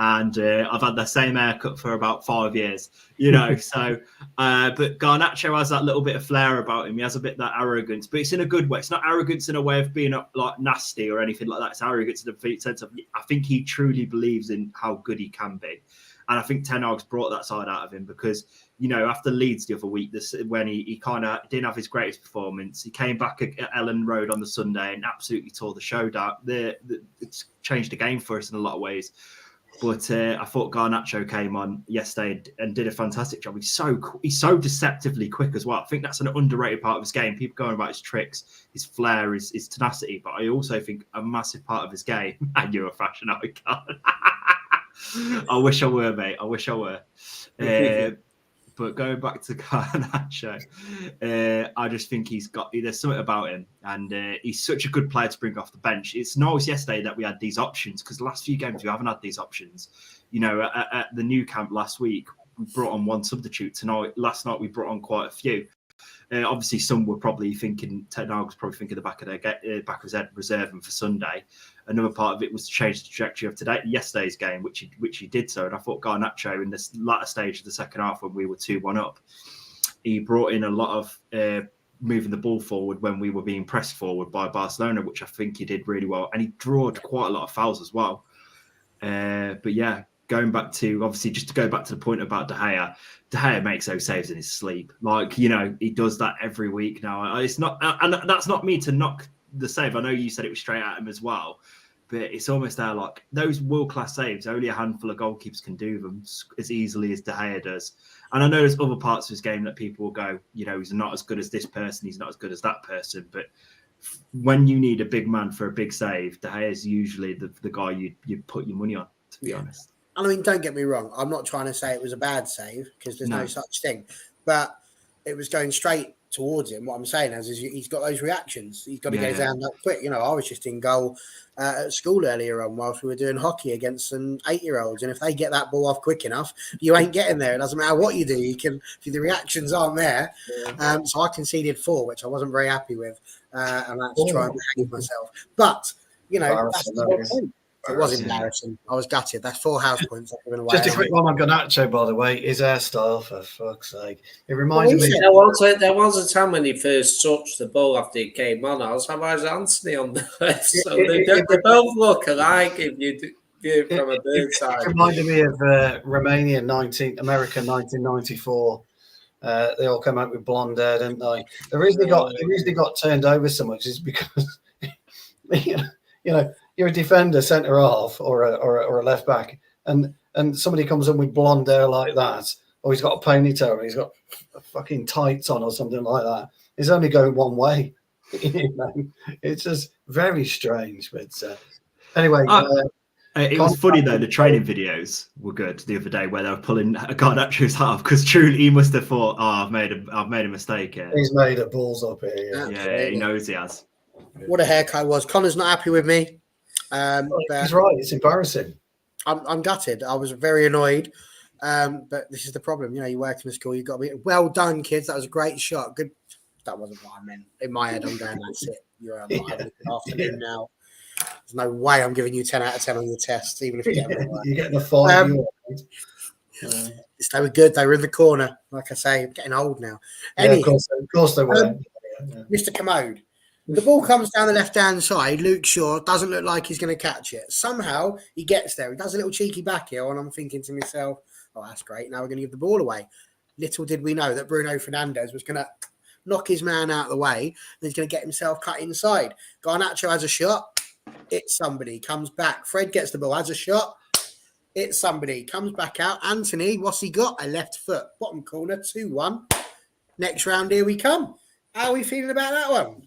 And I've had the same haircut for about 5 years, so, but Garnacho has that little bit of flair about him. He has a bit of that arrogance, but it's in a good way. It's not arrogance in a way of being like nasty or anything like that. It's arrogance in the sense of, I think he truly believes in how good he can be. And I think Ten Hag's brought that side out of him because, after Leeds the other week, when he kind of didn't have his greatest performance, he came back at Ellen Road on the Sunday and absolutely tore the show down. It's changed the game for us in a lot of ways. But I thought Garnacho came on yesterday and did a fantastic job. He's so deceptively quick as well. I think that's an underrated part of his game. People going about his tricks, his flair, his tenacity. But I also think a massive part of his game, and you're a fashion icon. I wish I were, mate. I wish I were. But going back to Garnacho, I just think there's something about him, and he's such a good player to bring off the bench. It's nice yesterday that we had these options because the last few games we haven't had these options. At the new camp last week, we brought on one substitute. Last night we brought on quite a few. Obviously, some were probably thinking, Ten Hag was probably thinking the back of his head, reserve them for Sunday. Another part of it was to change the trajectory of yesterday's game, which he did so. And I thought Garnacho, in this latter stage of the second half when we were 2-1 up, he brought in a lot of moving the ball forward when we were being pressed forward by Barcelona, which I think he did really well. And he drawed quite a lot of fouls as well. But yeah, going back to, obviously, just to go back to the point about De Gea makes those saves in his sleep. He does that every week now. It's not, and that's not me to knock the save. I know you said it was straight at him as well, but it's almost there like those world-class saves, only a handful of goalkeepers can do them as easily as De Gea does. And I know there's other parts of his game that people will go, he's not as good as this person, he's not as good as that person, but when you need a big man for a big save, De Gea is usually the guy you put your money on, to be honest. I mean, don't get me wrong. I'm not trying to say it was a bad save because there's no such thing. But it was going straight towards him. What I'm saying is he's got those reactions. He's got to get his hand up quick. I was just in goal at school earlier on whilst we were doing hockey against some 8-year-olds. And if they get that ball off quick enough, you ain't getting there. It doesn't matter what you do. If the reactions aren't there. So I conceded 4, which I wasn't very happy with. And that's trying to hang myself. But, that's the whole point. It was embarrassing. I was gutted. That's 4 house points I've given away. Just a quick one on Garnacho, by the way. His hairstyle, for fuck's sake. It reminded me. There was a time when he first touched the ball after he came on. I was like, why is Antony on the left? So they both look alike if you view it from a bird's eye. It reminded me of America 1994. They all come out with blonde hair, didn't they? The reason he got turned over so much is because, you're a defender, centre half, or a left back, and somebody comes in with blonde hair like that, or he's got a ponytail, or he's got fucking tights on, or something like that. It's only going one way. It's just very strange. But anyway, it was funny though. The training videos were good the other day, where they were pulling Garnacho's hat off because truly he must have thought, "Oh, I've made a mistake here." He's made a balls up here. Yeah, he knows he has. What a haircut was. Connor's not happy with me. He's right. It's embarrassing. I'm gutted. I was very annoyed. But this is the problem. You work in a school. You've got to be well done, kids. That was a great shot. Good. That wasn't what I meant. In my head, I'm going, that's it. You're not having a good afternoon now. There's no way I'm giving you 10 out of 10 on your test, even if you get them. You're getting a 5. They were good. They were in the corner. Like I say, I'm getting old now. Anyway, of course they were. Mr. Commode. The ball comes down the left-hand side. Luke Shaw doesn't look like he's going to catch it. Somehow he gets there. He does a little cheeky back heel, and I'm thinking to myself, oh, that's great. Now we're going to give the ball away. Little did we know that Bruno Fernandes was going to knock his man out of the way, and he's going to get himself cut inside. Garnacho has a shot. It's somebody. Comes back. Fred gets the ball. Has a shot. It's somebody. Comes back out. Antony, what's he got? A left foot. Bottom corner. 2-1. Next round, here we come. How are we feeling about that one?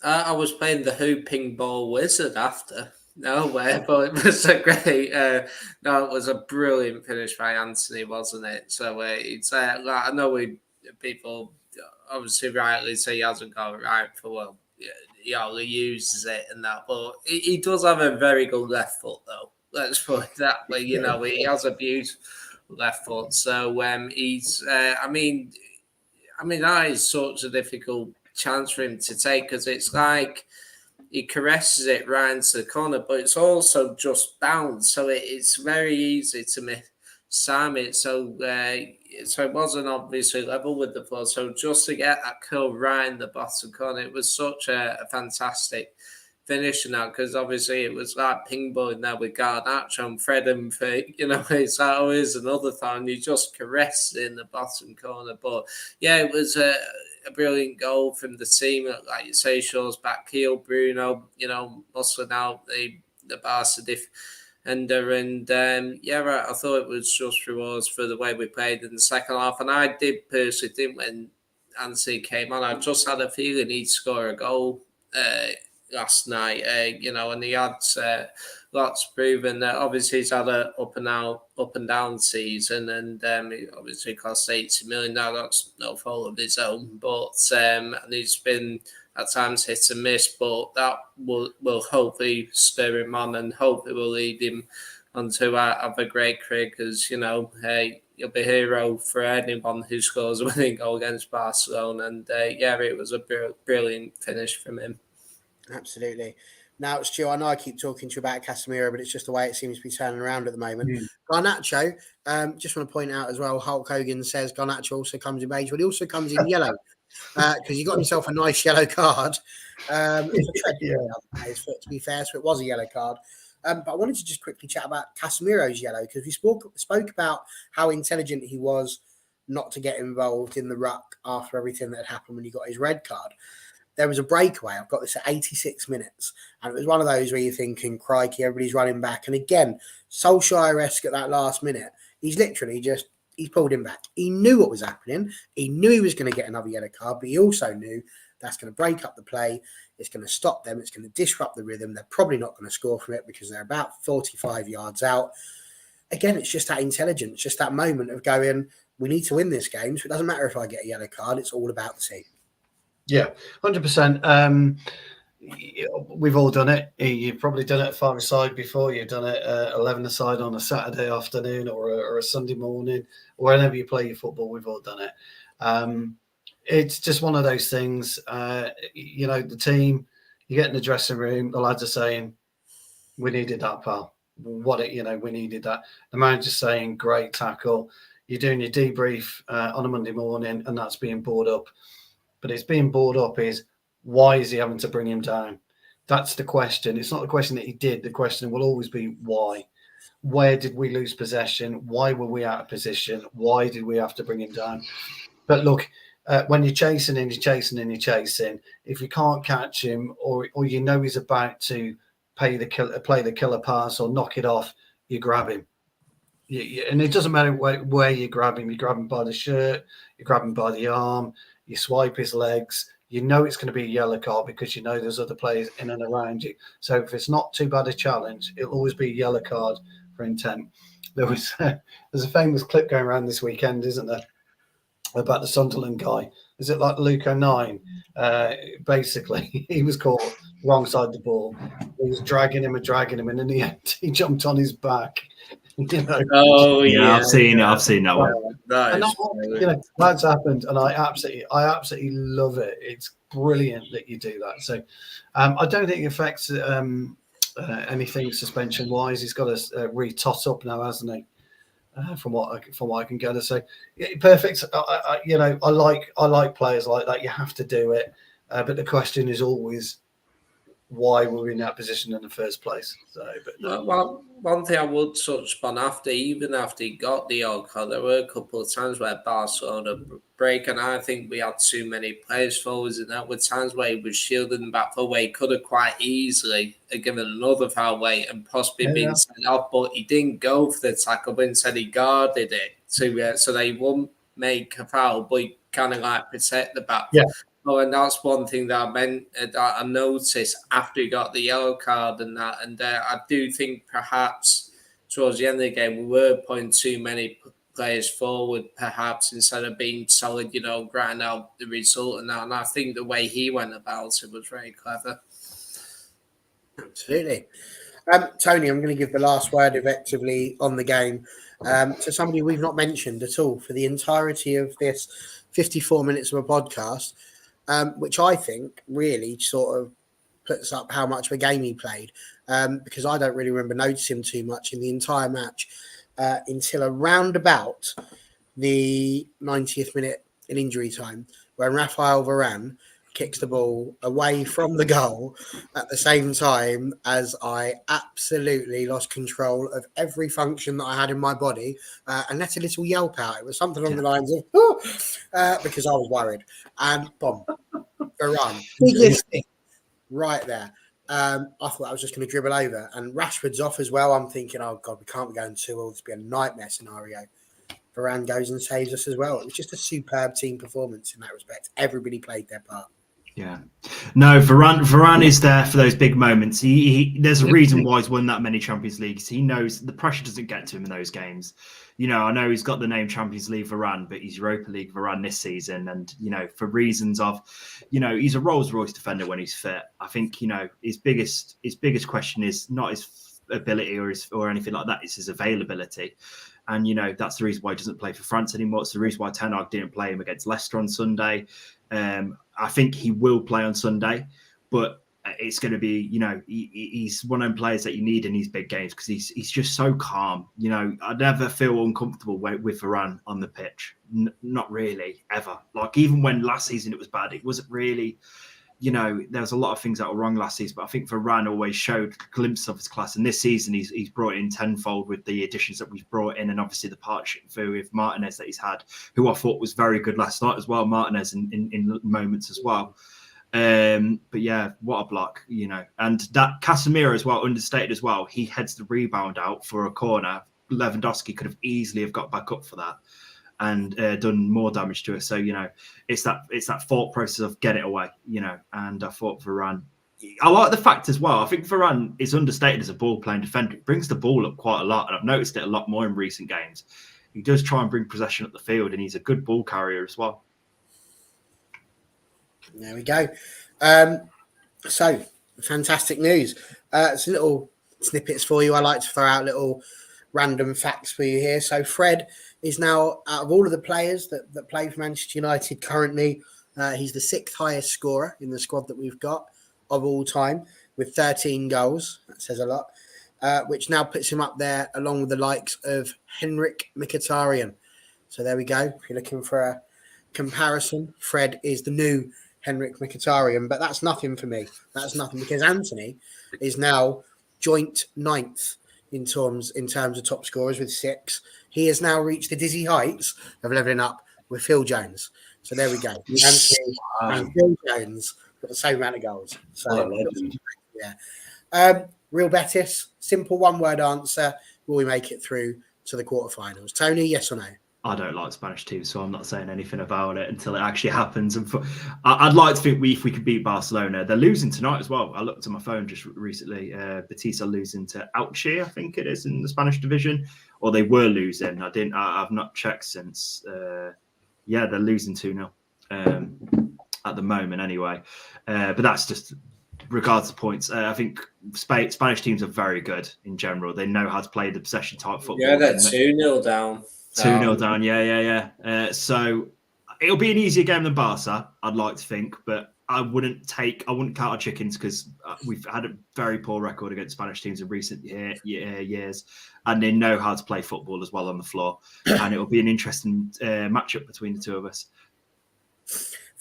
I was playing the hooping ball wizard after. No way, but it was a great. It was a brilliant finish by Antony, wasn't it? So it's I know people obviously rightly say he hasn't got it right for he uses it and that, but he does have a very good left foot though. Let's put it that way. He has a left foot. So he's, I mean, that is such a difficult chance for him to take because it's like he caresses it right into the corner, but it's also just bounce, so it's very easy to miss it. So it wasn't obviously level with the floor. So just to get that curl right in the bottom corner, it was such a fantastic finish now because obviously it was like ping pong now with Garnacho and Fred and it's always another time you just caress in the bottom corner. But yeah, it was a brilliant goal from the team. Like you say, shows back heel Bruno, muscling out the Barca defender. And I thought it was just rewards for the way we played in the second half. And I did personally think when Antony came on, I just had a feeling he'd score a goal last night, and he had lots proven that obviously he's had a up and down season, and it obviously cost 80 million. Now that's no fault of his own, but and he's been at times hit and miss, but that will hopefully spur him on and hopefully will lead him on to have a great career because hey, you'll be a hero for anyone who scores a winning goal against Barcelona, and it was a brilliant finish from him. Absolutely. Now, Stu, I know I keep talking to you about Casemiro, but it's just the way it seems to be turning around at the moment. Garnacho, just want to point out as well, Hulk Hogan says Garnacho also comes in beige, but he also comes in yellow because he got himself a nice yellow card. To be fair, so it was a yellow card. But I wanted to just quickly chat about Casemiro's yellow because we spoke about how intelligent he was not to get involved in the ruck after everything that had happened when he got his red card. There was a breakaway. I've got this at 86 minutes. And it was one of those where you're thinking, crikey, everybody's running back. And again, Solskjaer-esque at that last minute, he's literally he's pulled him back. He knew what was happening. He knew he was going to get another yellow card, but he also knew that's going to break up the play. It's going to stop them. It's going to disrupt the rhythm. They're probably not going to score from it because they're about 45 yards out. Again, it's just that intelligence, just that moment of going, we need to win this game. So it doesn't matter if I get a yellow card. It's all about the team. Yeah, 100%. We've all done it. You've probably done it at five-a-side before. You've done it 11-a-side on a Saturday afternoon or a Sunday morning, or whenever you play your football. We've all done it. It's just one of those things. The team, you get in the dressing room, the lads are saying, "We needed that, pal. We needed that." The manager's saying, "Great tackle." You're doing your debrief on a Monday morning, and that's being brought up. But it's being brought up is why is he having to bring him down? That's the question. It's not the question that he did. The question will always be why. Where did we lose possession? Why were we out of position? Why did we have to bring him down? But look, when you're chasing and you're chasing and you're chasing, if you can't catch him or he's about to play the killer pass or knock it off, you grab him. And it doesn't matter where you grab him. You grab him by the shirt, you grab him by the arm, you swipe his legs. You know it's going to be a yellow card because you know there's other players in and around you. So if it's not too bad a challenge, it'll always be a yellow card for intent. There's a famous clip going around this weekend, isn't there, about the Sunderland guy? Is it like Luke O'Nien? Basically, he was caught wrong side of the ball. He was dragging him, and in the end, he jumped on his back. Oh yeah, I've seen that one. That's happened, and I absolutely love it. It's brilliant that you do that. So I don't think it affects anything suspension wise. He's got to re-tot up now, hasn't he? From what I can gather. So yeah, perfect. I like players like that. You have to do it, but the question is always, why were we in that position in the first place? So, but no. Well, one thing I would touch upon even after he got the yellow card, there were a couple of times where Barcelona break, and I think we had too many players forwards in that. With times where he was shielding back for where he could have quite easily given another foul away and possibly been sent off, but he didn't go for the tackle, but instead he guarded it so they wouldn't make a foul, but he kind of like protect the back. Yeah. Oh, and that's one thing that I noticed after he got the yellow card and that. And I do think perhaps towards the end of the game, we were putting too many players forward, perhaps instead of being solid, grinding out the result and that. And I think the way he went about it was very clever. Absolutely. Tony, I'm going to give the last word effectively on the game to somebody we've not mentioned at all for the entirety of this 54 minutes of a podcast, which I think really sort of puts up how much of a game he played, because I don't really remember noticing too much in the entire match until around about the 90th minute in injury time, when Rafael Varane kicks the ball away from the goal at the same time as I absolutely lost control of every function that I had in my body and let a little yelp out. It was something along the lines of, oh, because I was worried. And boom, Varane, biggest thing right there. I thought I was just going to dribble over, and Rashford's off as well. I'm thinking, oh God, we can't be going 2-2. It's be a nightmare scenario. Varane goes and saves us as well. It was just a superb team performance in that respect. Everybody played their part. Yeah, no, Varane is there for those big moments. There's a reason why he's won that many Champions Leagues. He knows the pressure doesn't get to him in those games. You know, I know he's got the name Champions League Varane, but he's Europa League Varane this season. And, you know, for reasons of, you know, he's a Rolls Royce defender when he's fit. I think, you know, his biggest question is not his ability or anything like that. It's his availability. And, you know, that's the reason why he doesn't play for France anymore. It's the reason why Ten Hag didn't play him against Leicester on Sunday. I think he will play on Sunday, but it's going to be, you know, he's one of them players that you need in these big games because he's just so calm. You know, I never feel uncomfortable with Varane on the pitch. Not really, ever. Like, even when last season it was bad, it wasn't really, you know, there was a lot of things that were wrong last season, but I think Varane always showed glimpses of his class. And this season, he's brought in tenfold with the additions that we've brought in, and obviously the partnership with Martinez that he's had, who I thought was very good last night as well. Martinez in moments as well. But yeah, what a block, you know. And that Casemiro as well, understated as well. He heads the rebound out for a corner. Lewandowski could have easily have got back up for that and done more damage to us. So, you know, it's that thought process of get it away, you know. And I thought Varane, I like the fact as well, I think Varane is understated as a ball-playing defender. He brings the ball up quite a lot, and I've noticed it a lot more in recent games. He does try and bring possession up the field, and he's a good ball carrier as well. There we go. So, fantastic news. It's little snippets for you. I like to throw out little random facts for you here. So Fred is now, out of all of the players that play for Manchester United currently, he's the 6th highest scorer in the squad that we've got of all time with 13 goals. That says a lot, which now puts him up there along with the likes of Henrik Mkhitaryan. So there we go. If you're looking for a comparison, Fred is the new Henrik Mkhitaryan, but that's nothing for me. That's nothing, because Antony is now joint 9th in terms of top scorers with 6. He has now reached the dizzy heights of leveling up with Phil Jones. So there we go. Antony and Phil Jones got the same amount of goals. So yeah. Real Betis, simple one-word answer. Will we make it through to the quarterfinals? Tony, yes or no? I don't like Spanish teams, so I'm not saying anything about it until it actually happens. And I'd like to think if we could beat Barcelona. They're losing tonight as well. I looked at my phone just recently. Betis are losing to Elche, I think it is, in the Spanish division, or they were losing. I've not checked since. Yeah, they're losing 2-0 at the moment, anyway. But that's just regards to points. I think Spanish teams are very good in general. They know how to play the possession type football. Yeah, they're 2-0 down. 2-0 down, yeah. So it'll be an easier game than Barca, I'd like to think, but I wouldn't count our chickens because we've had a very poor record against Spanish teams in recent years, and they know how to play football as well on the floor. And it'll be an interesting matchup between the two of us.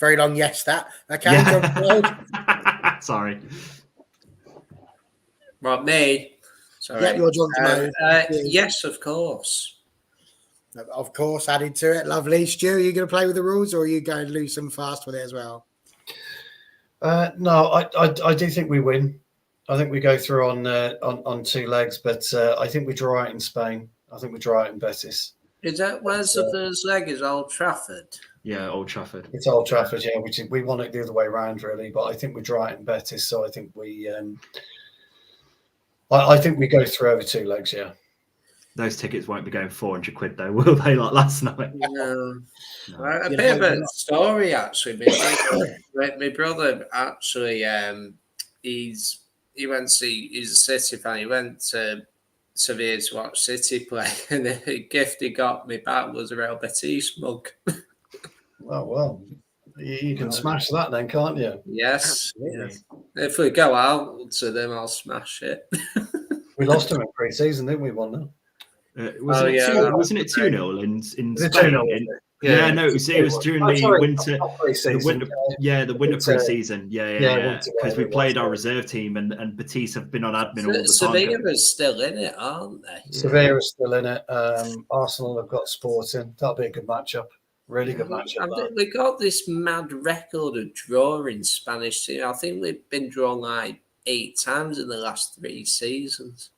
Very long yes, that. Okay. Yeah. Sorry. Well, me. Sorry. Yeah, you're John. Yes, of course. Of course, added to it. Lovely. Stu, are you going to play with the rules, or are you going loose and fast with it as well? No, I do think we win. I think we go through on 2 legs, but I think we draw out in Spain. I think we draw out in Betis. Is that where's the first leg? Is Old Trafford? Yeah, Old Trafford. It's Old Trafford, yeah. We want it the other way around, really, but I think we draw out in Betis. So I think I think we go through over 2 legs, yeah. Those tickets won't be going 400 quid though, will they? Like last night. No. A bit of a story actually. My brother actually, he's he went to see, he's a City fan. He went to Sevilla to watch City play, and the gift he got me back was a Real Betis mug. Oh, well, you can smash that then, can't you? Yes. Absolutely. Yes. If we go out to them, I'll smash it. We lost them in pre-season, didn't we? 1-0. Wasn't it 2-0 in Spain? Yeah, no, it was during the winter. The winter pre-season. Yeah. Because we played our reserve team, and Betis have been on admin all the time. Sevilla is still in it, aren't they? Sevilla is still in it. Arsenal have got Sporting. That'll be a good matchup. Really good matchup. We got this mad record of drawing Spanish team. I think we've been drawn like 8 times in the last 3 seasons.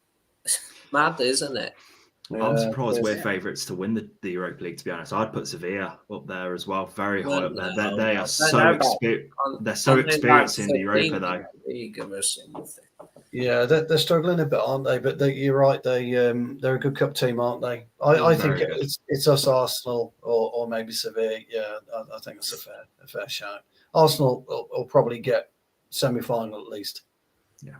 Mad, isn't it? Yeah, I'm surprised we're favourites to win the Europa League, to be honest. I'd put Sevilla up there as well, very high up there. They are so experienced in the Europa, though. Yeah, they're struggling a bit, aren't they? But you're right, they're a good cup team, aren't they? I think it's us, Arsenal, or maybe Sevilla. Yeah, I think it's a fair shout. Arsenal will probably get semi-final at least. Yeah.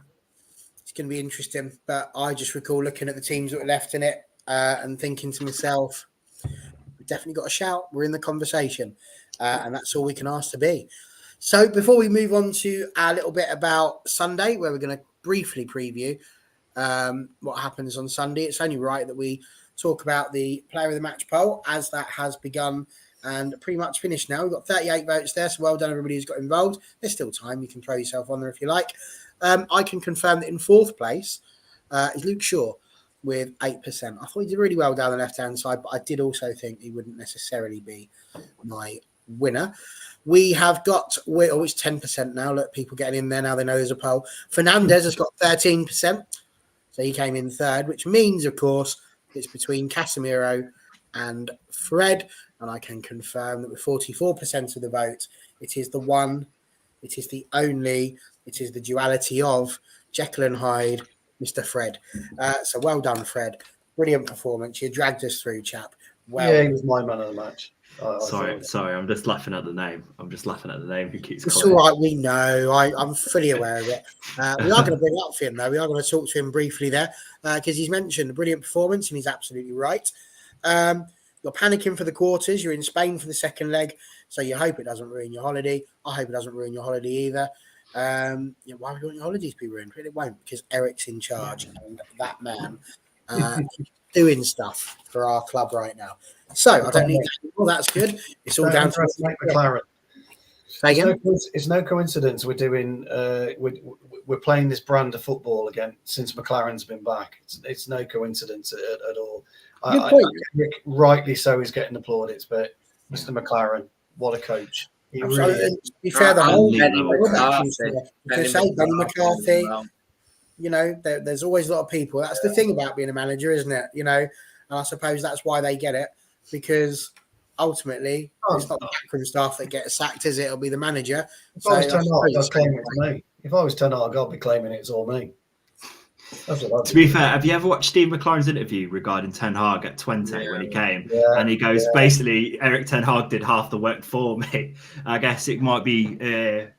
It's going to be interesting, but I just recall looking at the teams that were left in it and thinking to myself, we've definitely got a shout. We're in the conversation, and that's all we can ask to be. So before we move on to a little bit about Sunday, where we're going to briefly preview what happens on Sunday, it's only right that we talk about the player of the match poll, as that has begun and pretty much finished now. We've got 38 votes there, so well done everybody who's got involved. There's still time. You can throw yourself on there if you like. I can confirm that in 4th place is Luke Shaw with 8%. I thought he did really well down the left-hand side, but I did also think he wouldn't necessarily be my winner. We have got, it's 10% now. Look, people getting in there now. They know there's a poll. Fernandez has got 13%. So he came in 3rd, which means, of course, it's between Casemiro and Fred. And I can confirm that with 44% of the vote, it is the one, it is the only, it is the duality of Jekyll and Hyde, Mr. Fred. So well done, Fred. Brilliant performance. You dragged us through, chap. Well, yeah, he was my man of the match. Sorry, I'm just laughing at the name. He keeps it's calling. all right, we know. I'm fully aware of it. We are going to bring it up for him, though. We are going to talk to him briefly there because he's mentioned a brilliant performance, and he's absolutely right. You're panicking for the quarters. You're in Spain for the second leg, so you hope it doesn't ruin your holiday. I hope it doesn't ruin your holiday either. Why would you want your holidays to be ruined? It won't, because Erik's in charge, and that man doing stuff for our club right now. So I don't need to. Well, that's good. It's all down to McLaren. Again? It's no coincidence we're doing. We're playing this brand of football again since McLaren's been back. It's no coincidence at all. I think rightly so, he's getting applauded. But Mr. McLaren, what a coach! He really is. To be fair, the whole Benny McCarthy. You know, there's always a lot of people. That's the thing about being a manager, isn't it? You know, and I suppose that's why they get it, because ultimately it's not the backroom staff that get sacked, is it? It'll be the manager. If I was Ten Hag, I'd claim it's me. If I was Ten Hag, I'd be claiming it's all me. To be fair, have you ever watched Steve McLaren's interview regarding Ten Hag at 20 when he came? And he goes, basically, Erik Ten Hag did half the work for me. I guess it might be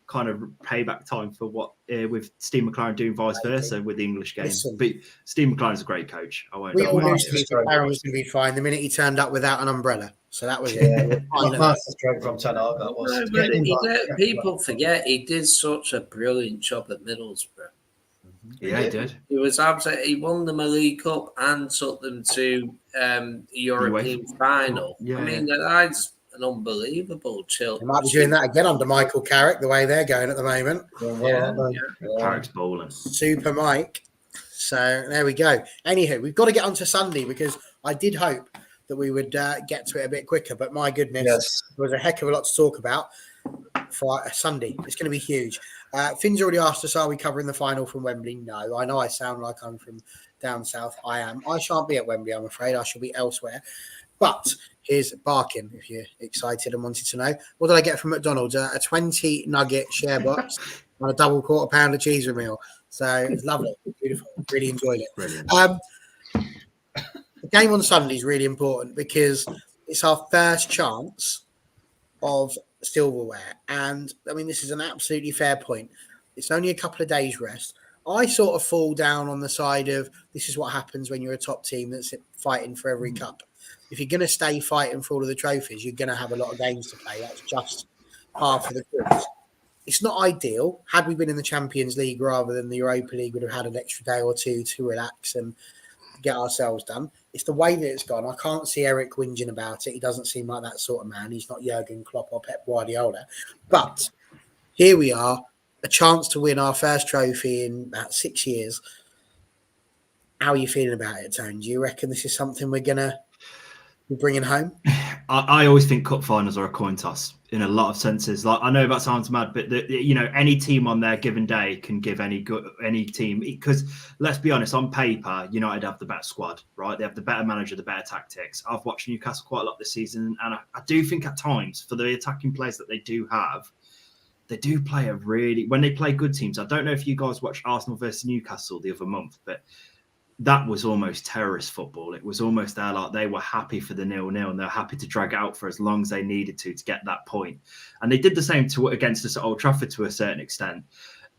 kind of payback time for what with Steve McLaren doing vice versa with the English game. But Steve McLaren's a great coach. We all knew Steve McLaren was going to be fine the minute he turned up without an umbrella. So that was it. Master from Ten Hag, that was. People forget he did such a brilliant job at Middlesbrough. Yeah, he did. He was absolutely. He won them a League Cup and took them to the European final. Yeah, I mean, that's an unbelievable chill. They might be doing that again under Michael Carrick, the way they're going at the moment. Carrick's balling. Super Mike. So there we go. Anywho, we've got to get onto Sunday because I did hope that we would get to it a bit quicker, but my goodness, there was a heck of a lot to talk about for Sunday. It's going to be huge. Finn's already asked us, are we covering the final from Wembley? No, I know I sound like I'm from down south. I am. I shan't be at Wembley, I'm afraid. I shall be elsewhere. But here's Barkin, if you're excited and wanted to know. What did I get from McDonald's? A 20 nugget share box and a double quarter pounder cheese meal. So it's lovely. Beautiful. Really enjoyed it. Brilliant. The game on Sunday is really important because it's our first chance of silverware. And I mean, this is an absolutely fair point. It's only a couple of days rest. I sort of fall down on the side of this is what happens when you're a top team that's fighting for every cup. If you're going to stay fighting for all of the trophies, you're going to have a lot of games to play. That's just par for the course. It's not ideal. Had we been in the Champions League rather than the Europa League, we'd have had an extra day or two to relax and get ourselves done. It's the way that it's gone. I can't see Erik whinging about it. He doesn't seem like that sort of man. He's not Jurgen Klopp or Pep Guardiola. But here we are, a chance to win our first trophy in about 6 years. How are you feeling about it, Tone? Do you reckon this is something we're going to be bringing home? I always think cup finals are a coin toss in a lot of senses. Like, I know that sounds mad, but any team on their given day can give any team, because let's be honest, on paper, United have the better squad, right? They have the better manager, the better tactics. I've watched Newcastle quite a lot this season, and I do think at times for the attacking players that they do have, they do play when they play good teams. I don't know if you guys watched Arsenal versus Newcastle the other month, but that was almost terrorist football. It was almost there like they were happy for the 0-0 and they're happy to drag it out for as long as they needed to get that point. And they did the same against us at Old Trafford to a certain extent.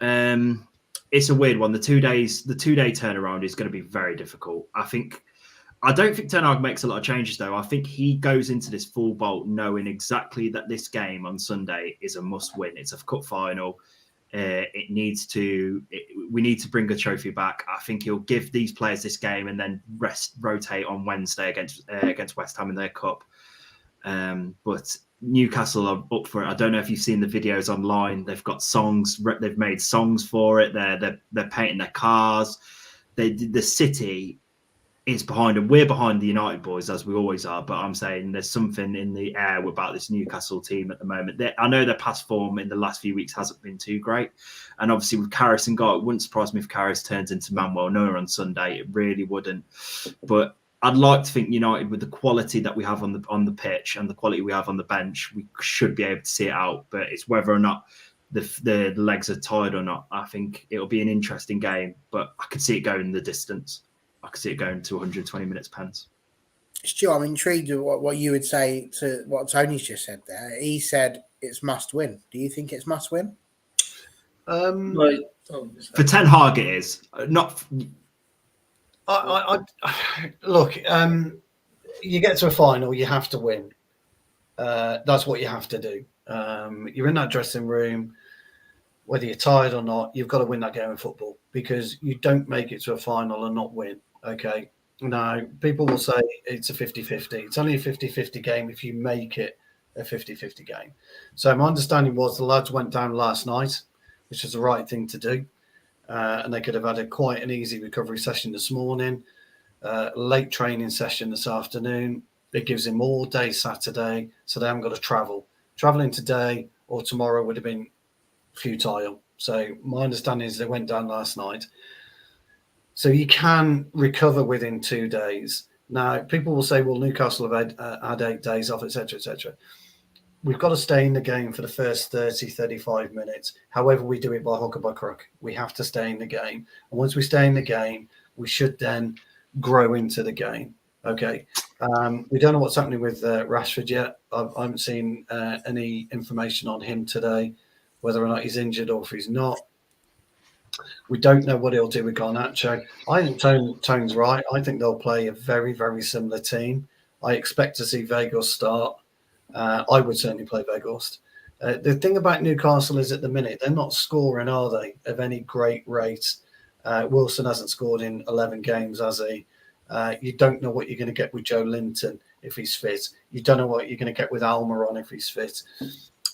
It's a weird one. The 2 day turnaround is going to be very difficult. I don't think Ten Hag makes a lot of changes, though. I think he goes into this full bolt knowing exactly that this game on Sunday is a must-win. It's a cup final. We need to bring a trophy back. I think he'll give these players this game and then rotate on Wednesday against West Ham in their cup. But Newcastle are up for it. I don't know if you've seen the videos online. They've got songs. They've made songs for it. They're painting their cars. The city is behind them. We're behind the United boys, as we always are, but I'm saying there's something in the air about this Newcastle team at the moment. I know their past form in the last few weeks hasn't been too great. And obviously with Karras and it wouldn't surprise me if Karras turns into Manuel Neuer on Sunday. It really wouldn't. But I'd like to think United, with the quality that we have on the pitch and the quality we have on the bench, we should be able to see it out. But it's whether or not the legs are tired or not. I think it'll be an interesting game, but I could see it going the distance. I could see it going to 120 minutes pence. Stu, I'm intrigued with what you would say to what Tony's just said there. He said it's must win. Do you think it's must win? For Ten Hag, it is. Not. Look, you get to a final, you have to win. That's what you have to do. You're in that dressing room, whether you're tired or not, you've got to win that game of football, because you don't make it to a final and not win. Okay. Now, people will say it's a 50-50. It's only a 50-50 game if you make it a 50-50 game. So my understanding was the lads went down last night, which is the right thing to do. And they could have had quite an easy recovery session this morning, late training session this afternoon. It gives him all day Saturday, so they haven't got to travel. Traveling today or tomorrow would have been futile. So my understanding is they went down last night. So you can recover within 2 days. Now, people will say, well, Newcastle have had 8 days off, etc., etc. We've got to stay in the game for the first 30, 35 minutes. However we do it, by hook or by crook, we have to stay in the game. And once we stay in the game, we should then grow into the game. Okay. We don't know what's happening with Rashford yet. I haven't seen any information on him today, whether or not he's injured or if he's not. We don't know what he'll do with Garnacho. I think Tone's right. I think they'll play a very, very similar team. I expect to see Weghorst start. I would certainly play Weghorst. The thing about Newcastle is at the minute, they're not scoring, are they, of any great rate. Wilson hasn't scored in 11 games, has he? You don't know what you're going to get with Joe Linton if he's fit. You don't know what you're going to get with Almiron if he's fit.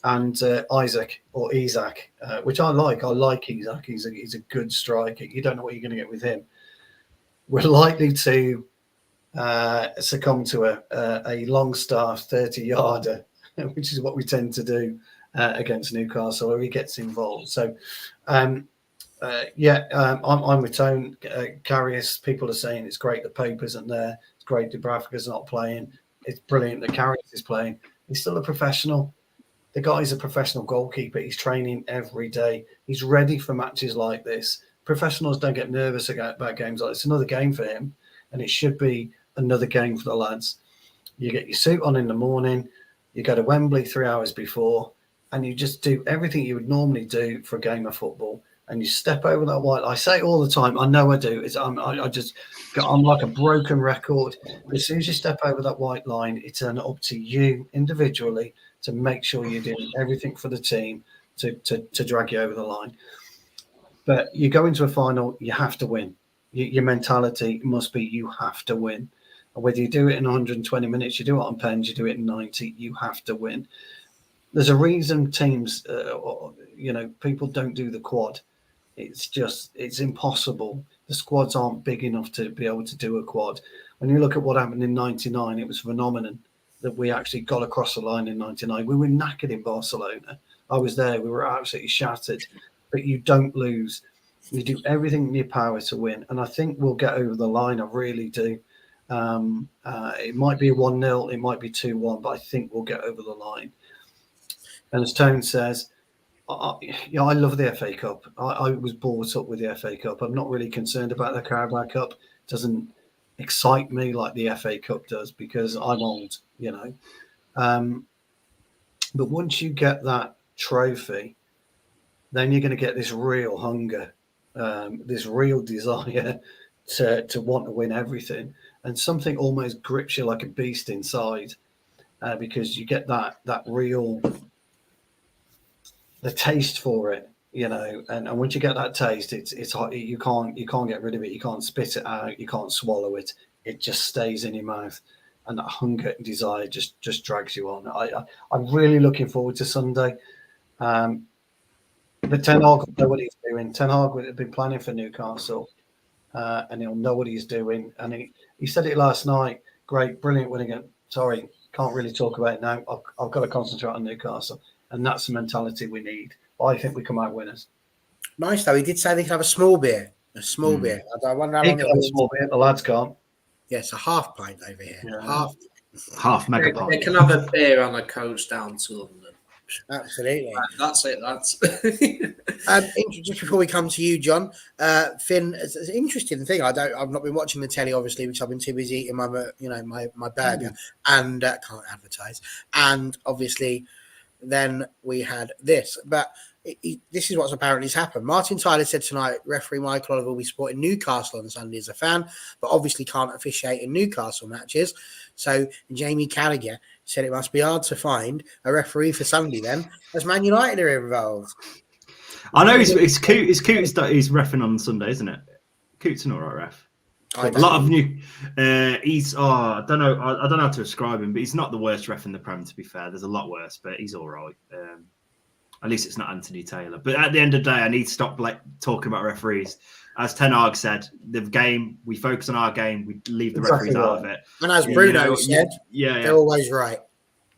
And Isaac, which I like. I like Isaac. He's a good striker. You don't know what you're going to get with him. We're likely to succumb to a long-staff 30-yarder, which is what we tend to do against Newcastle, or he gets involved. So, I'm with Tone. Karius, people are saying it's great that Pope isn't there. It's great Dubravka's not playing. It's brilliant that Karius is playing. He's still a professional. The guy's a professional goalkeeper. He's training every day. He's ready for matches like this. Professionals don't get nervous about games like this. It's another game for him, and it should be another game for the lads. You get your suit on in the morning, you go to Wembley 3 hours before, and you just do everything you would normally do for a game of football. and you step over that white line. I say it all the time. I know I do. I'm like a broken record. As soon as you step over that white line, it's up to you individually to make sure you're doing everything for the team to drag you over the line. But you go into a final, you have to win. Your mentality must be you have to win. And whether you do it in 120 minutes, you do it on pens, you do it in 90, you have to win. There's a reason teams, people don't do the quad. It's impossible. The squads aren't big enough to be able to do a quad. When you look at what happened in 99, it was a phenomenon that we actually got across the line in 99. We were knackered in Barcelona. I was there. We were absolutely shattered. But you don't lose. You do everything in your power to win. And I think we'll get over the line. I really do. It might be 1-0. It might be 2-1. But I think we'll get over the line. And as Tone says, I love the FA Cup. I was brought up with the FA Cup. I'm not really concerned about the Carabao Cup. It doesn't excite me like the FA Cup does because I'm old, But once you get that trophy, then you're going to get this real hunger, this real desire to want to win everything. And something almost grips you like a beast inside because you get that real... the taste for it, and once you get that taste, it's hot. You can't get rid of it. You can't spit it out. You can't swallow it. It just stays in your mouth, and that hunger and desire just drags you on. I'm really looking forward to Sunday. But Ten Hag will know what he's doing. Ten Hag would have been planning for Newcastle, and he'll know what he's doing. And he said it last night. Great, brilliant winning. Sorry, can't really talk about it now. I've got to concentrate on Newcastle. And that's the mentality we need. I think we come out winners. Nice, though. He did say they could have a small beer. A small beer. I wonder how He long can it have a was. small beer. The lads can't. Yeah, it's a half pint over here. Yeah. Half mega pint. They can have a beer on a coach down to London. Absolutely. Right, that's it, lads. Just before we come to you, John, Finn, it's an interesting thing. I've not been watching the telly, obviously, because I've been too busy eating my burger and can't advertise. And obviously, then we had this, but this is what's apparently happened. Martin Tyler said tonight, referee Michael Oliver will be supporting Newcastle on Sunday as a fan, but obviously can't officiate in Newcastle matches. So Jamie Carragher said it must be hard to find a referee for Sunday then, as Man United are involved. I know it's Coot. It's Coot that he's reffing on Sunday, isn't it? Coot's an alright ref. A lot of new. He's. I don't know. I don't know how to describe him, but he's not the worst ref in the Prem. To be fair, there's a lot worse, but he's all right. At least it's not Anthony Taylor. But at the end of the day, I need to stop talking about referees. As Ten Hag said, the game, we focus on our game. We leave the referees out of it. And as Bruno said, they're always right.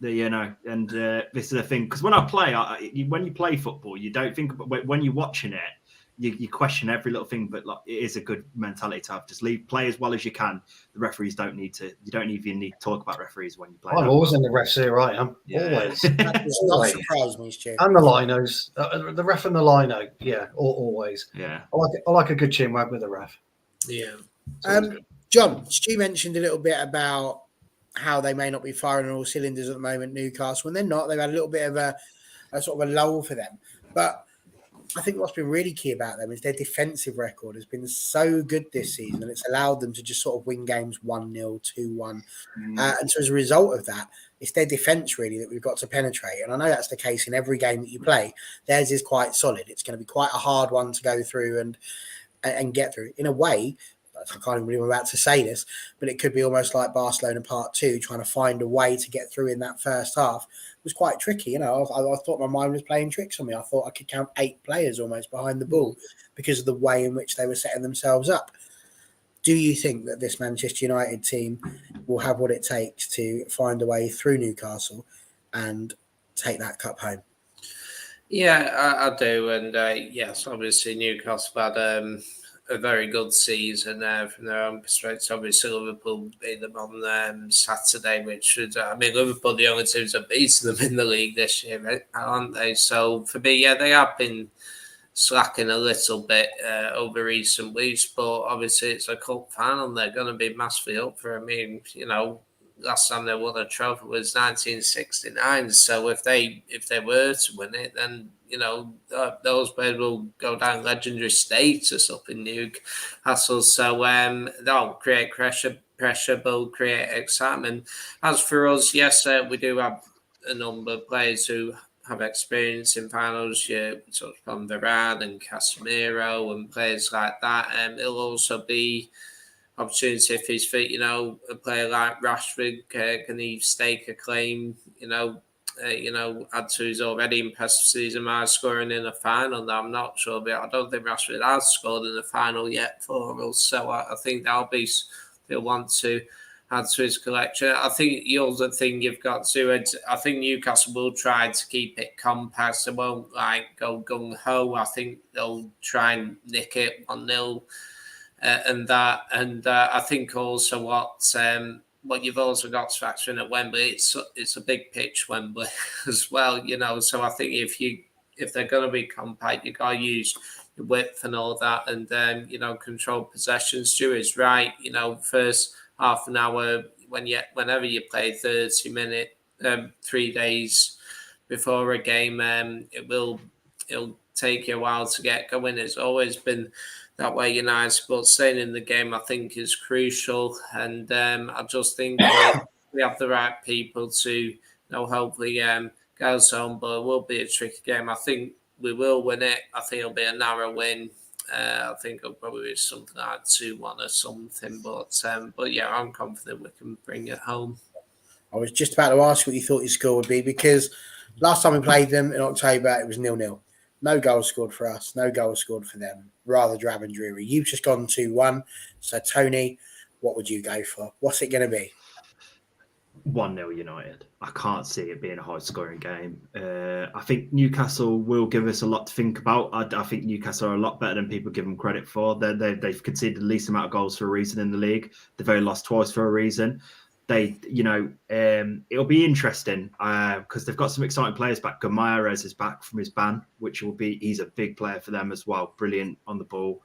And this is the thing, because when I play, when you play football, you don't think about when you're watching it. You question every little thing, but it is a good mentality to have. Just play as well as you can. The referees don't need to. You don't even need to talk about referees when you play. I'm always in the refs here, right? I'm always. That does not surprise me, Stu. And the linos, the ref and the lino, always. Yeah, I like a good chin wag with the ref. Yeah. John, Stu mentioned a little bit about how they may not be firing on all cylinders at the moment, Newcastle, and they're not. They've had a little bit of a sort of a lull for them, but I think what's been really key about them is their defensive record has been so good this season, and it's allowed them to just sort of win games 1-0, 2-1. And so as a result of that, it's their defence really that we've got to penetrate. And I know that's the case in every game that you play. Theirs is quite solid. It's going to be quite a hard one to go through and get through. In a way, I can't even believe I'm about to say this, but it could be almost like Barcelona Part 2, trying to find a way to get through in that first half. It was quite tricky. I thought my mind was playing tricks on me. I thought I could count 8 players almost behind the ball because of the way in which they were setting themselves up. Do you think that this Manchester United team will have what it takes to find a way through Newcastle and take that cup home? Yeah, I do. And yes, obviously Newcastle had a very good season from their own perspective. Obviously, Liverpool beat them on Saturday, which was, Liverpool the only teams that beaten them in the league this year, aren't they? So for me, they have been slacking a little bit over recent weeks, but obviously it's a cup final. They're going to be massively up for. last time they won a trophy was 1969. So if they were to win it, then those players will go down legendary status up in Newcastle. So that'll create pressure, will create excitement. As for us, yes, we do have a number of players who have experience in finals. You touched on Varane and Casemiro and players like that. It'll also be opportunity if he's fit. A player like Rashford, can he stake a claim? Add to his already impressive season by scoring in a final. Now, I'm not sure, but I don't think Rashford has scored in a final yet for us. So I think that'll be they'll want to add to his collection. I think the other thing you've got to, I think Newcastle will try to keep it compact. They won't go gung ho. I think they'll try and nick it 1-0. I think also what you've also got to factor in at Wembley, it's a big pitch, Wembley, as well. So I think if they're going to be compact, you got to use your width and all that, and control possession. Stu is right. First half an hour whenever you play 30-minute 3 days before a game, it'll take you a while to get going. It's always been that way, United, but staying in the game, I think, is crucial. And I just think we have the right people to, hopefully get us home. But it will be a tricky game. I think we will win it. I think it'll be a narrow win. I think it'll probably be something like 2-1 or something. But yeah, I'm confident we can bring it home. I was just about to ask what you thought your score would be, because last time we played them in October, it was 0-0. No goals scored for us, no goals scored for them. Rather drab and dreary. You've just gone 2-1. So, Tony, what would you go for? What's it going to be? 1-0 United. I can't see it being a high-scoring game. I think Newcastle will give us a lot to think about. I think Newcastle are a lot better than people give them credit for. They've conceded the least amount of goals for a reason in the league. They've only lost twice for a reason. It'll be interesting because they've got some exciting players back. Gomares is back from his ban, he's a big player for them as well. Brilliant on the ball.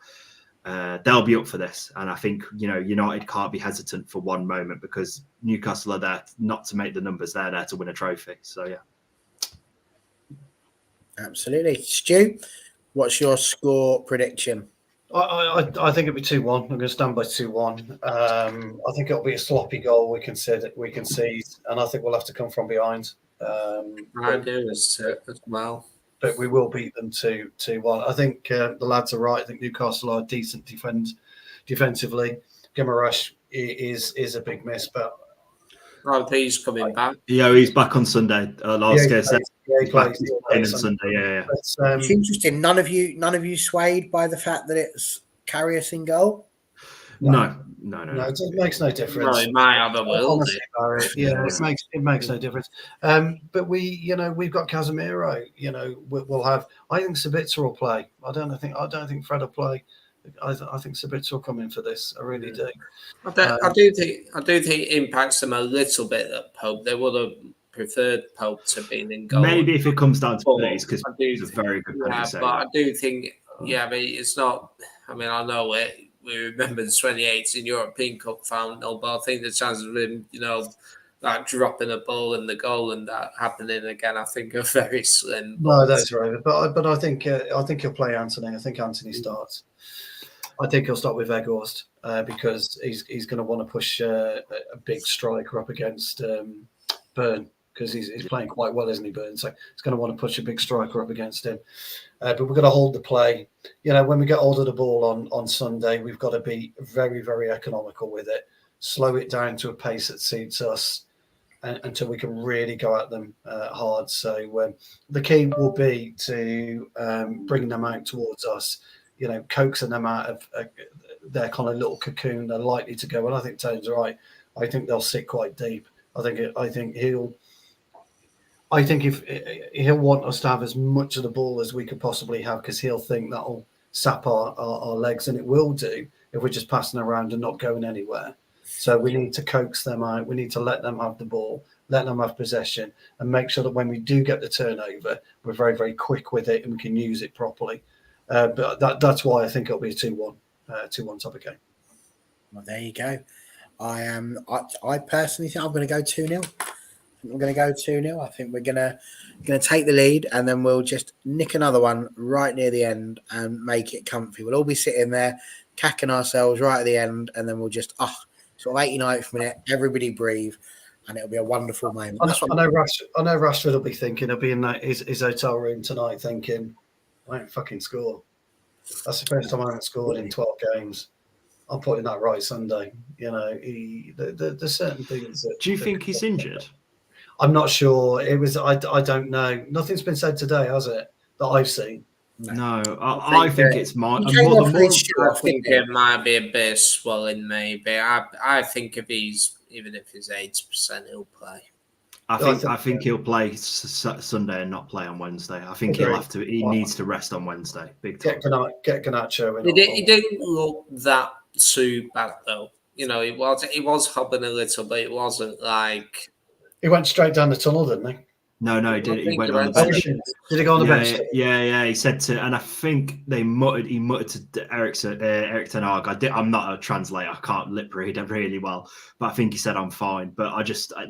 They'll be up for this. And I think, United can't be hesitant for one moment, because Newcastle are there not to make the numbers. They're there to win a trophy. So, yeah. Absolutely. Stu, what's your score prediction? I think it'll be 2-1. I'm going to stand by 2-1. I think it'll be a sloppy goal we can see, and I think we'll have to come from behind. I do as well. But we will beat them 2-1. I think the lads are right. I think Newcastle are decent defensively. Guimaraes is a big miss, but he's coming back. Yeah, he's back on Sunday. He plays on Sunday. Yeah. It's interesting. None of you swayed by the fact that it's Karius in goal. No. It makes no difference. No, it might have a will. Yeah, it makes no difference. But we've got Casemiro. We'll have. I think Sabitzer will play. I don't think Fred will play. I think Sabitzer will come in for this. I really do. I do think it impacts them a little bit that Pope. They would have preferred Pope to be in goal. Maybe if it comes down to penalties, because he's a very good player. But I do think, it's not. I mean, I know it. We remember the 2018 European Cup final, but I think the chances of him, dropping a ball in the goal and that happening again, I think are very slim. No, that's right. But I think he'll play Antony. I think Antony starts. I think he'll start with Weghorst because he's going to want to push a big striker up against Burn, because he's playing quite well, isn't he, Burn? So he's going to want to push a big striker up against him. But we're going to hold the play. When we get hold of the ball on Sunday, we've got to be very, very economical with it. Slow it down to a pace that suits us until we can really go at them hard. So the key will be to bring them out towards us, coaxing them out of their kind of little cocoon. They're likely to go. And I think Tony's right. I think they'll sit quite deep. I think if he'll want us to have as much of the ball as we could possibly have, because he'll think that'll sap our legs, and it will do if we're just passing around and not going anywhere. So we need to coax them out. We need to let them have the ball, let them have possession, and make sure that when we do get the turnover, we're very, very quick with it and we can use it properly. But that's why I think it'll be a 2-1 type of game. Well, there you go. I personally think I'm going to go 2-0. I'm going to go 2-0. I think we're going to take the lead, and then we'll just nick another one right near the end and make it comfy. We'll all be sitting there, cacking ourselves right at the end, and then we'll just sort of 89th minute, everybody breathe, and it'll be a wonderful moment. I know Rashford will be thinking, he'll be in his hotel room tonight thinking, I ain't fucking score. That's the first time I haven't scored in 12 games. I'm putting that right Sunday. You know, there's certain things that. Do you think he's injured? I'm not sure. It was. I don't know. Nothing's been said today, has it? That I've seen. No, I think it's more. I think it might be a bit of swelling, maybe. I think even if he's 80%, he'll play. I think he'll play Sunday and not play on Wednesday. I think he'll have to. He needs to rest on Wednesday. Big time. Get Garnacho in. He didn't look that too bad though. You know, he was hobbling a little, but it wasn't like he went straight down the tunnel, didn't he? No, he didn't. He went on the bench. Did he go on the bench? Yeah. He said and I think he muttered to Erik Ten Hag. I'm not a translator. I can't lip read really well, but I think he said I'm fine. But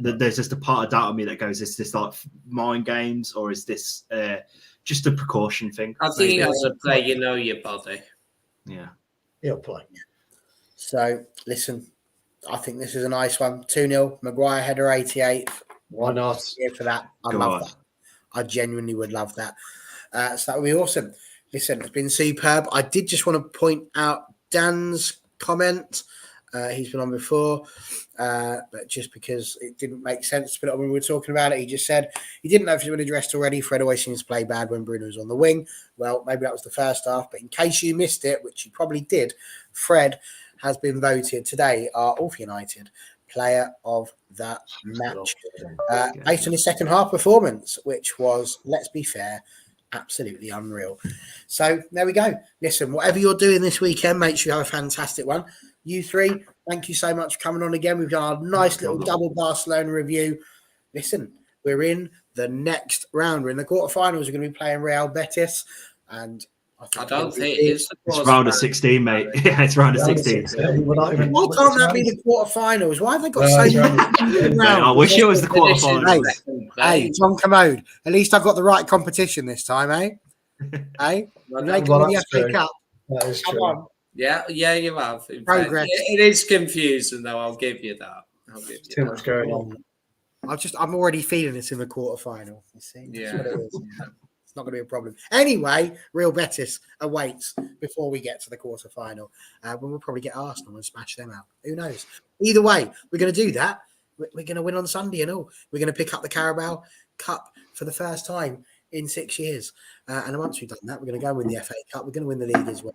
there's just a part of doubt of me that goes, is this like mind games, or is this just a precaution thing? I think as a player, you know your body. Yeah. He'll play. So, listen, I think this is a nice one. 2-0. Maguire header 88th. Why not? Here for that. I love that. I genuinely would love that. So that would be awesome. Listen, it's been superb. I did just want to point out Dan's comment. He's been on before, but just because it didn't make sense to put it on when we were talking about it, he just said he didn't know if he's been addressed already. Fred always seems to play bad when Bruno was on the wing. Well, maybe that was the first half, but in case you missed it, which you probably did, Fred has been voted today our All for United player of that match based on his second half performance, which was, let's be fair, absolutely unreal. So there we go. Listen, whatever you're doing this weekend, make sure you have a fantastic one. You three, thank you so much for coming on again. We've done our nice little double Barcelona review. Listen, we're in the next round. We're in the quarterfinals. We're going to be playing Real Betis, and I don't think it's round of 16, mate. Yeah, it's round of 16. Why can't that be the quarterfinals? Why have they got so many rounds? I wish it was the quarterfinals. Hey, John Commode. At least I've got the right competition this time, eh? Hey, the FA Cup. That is true. Come on. Yeah, you have. Progress. It is confusing, though. I'll give you that. Too much going on. I'm already feeling this in the quarterfinal. You see? Yeah. That's what it is. It's not going to be a problem. Anyway, Real Betis awaits before we get to the quarterfinal. When we'll probably get Arsenal and smash them out. Who knows? Either way, we're going to do that. We're going to win on Sunday and all. We're going to pick up the Carabao Cup for the first time in 6 years. And once we've done that, we're going to go and win the FA Cup. We're going to win the league as well.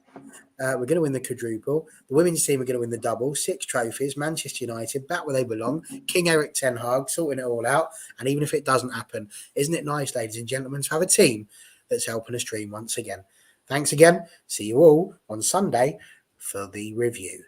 We're going to win the quadruple. The women's team are going to win the double. 6 trophies. Manchester United, back where they belong. King Erik Ten Hag, sorting it all out. And even if it doesn't happen, isn't it nice, ladies and gentlemen, to have a team that's helping us dream once again? Thanks again. See you all on Sunday for the review.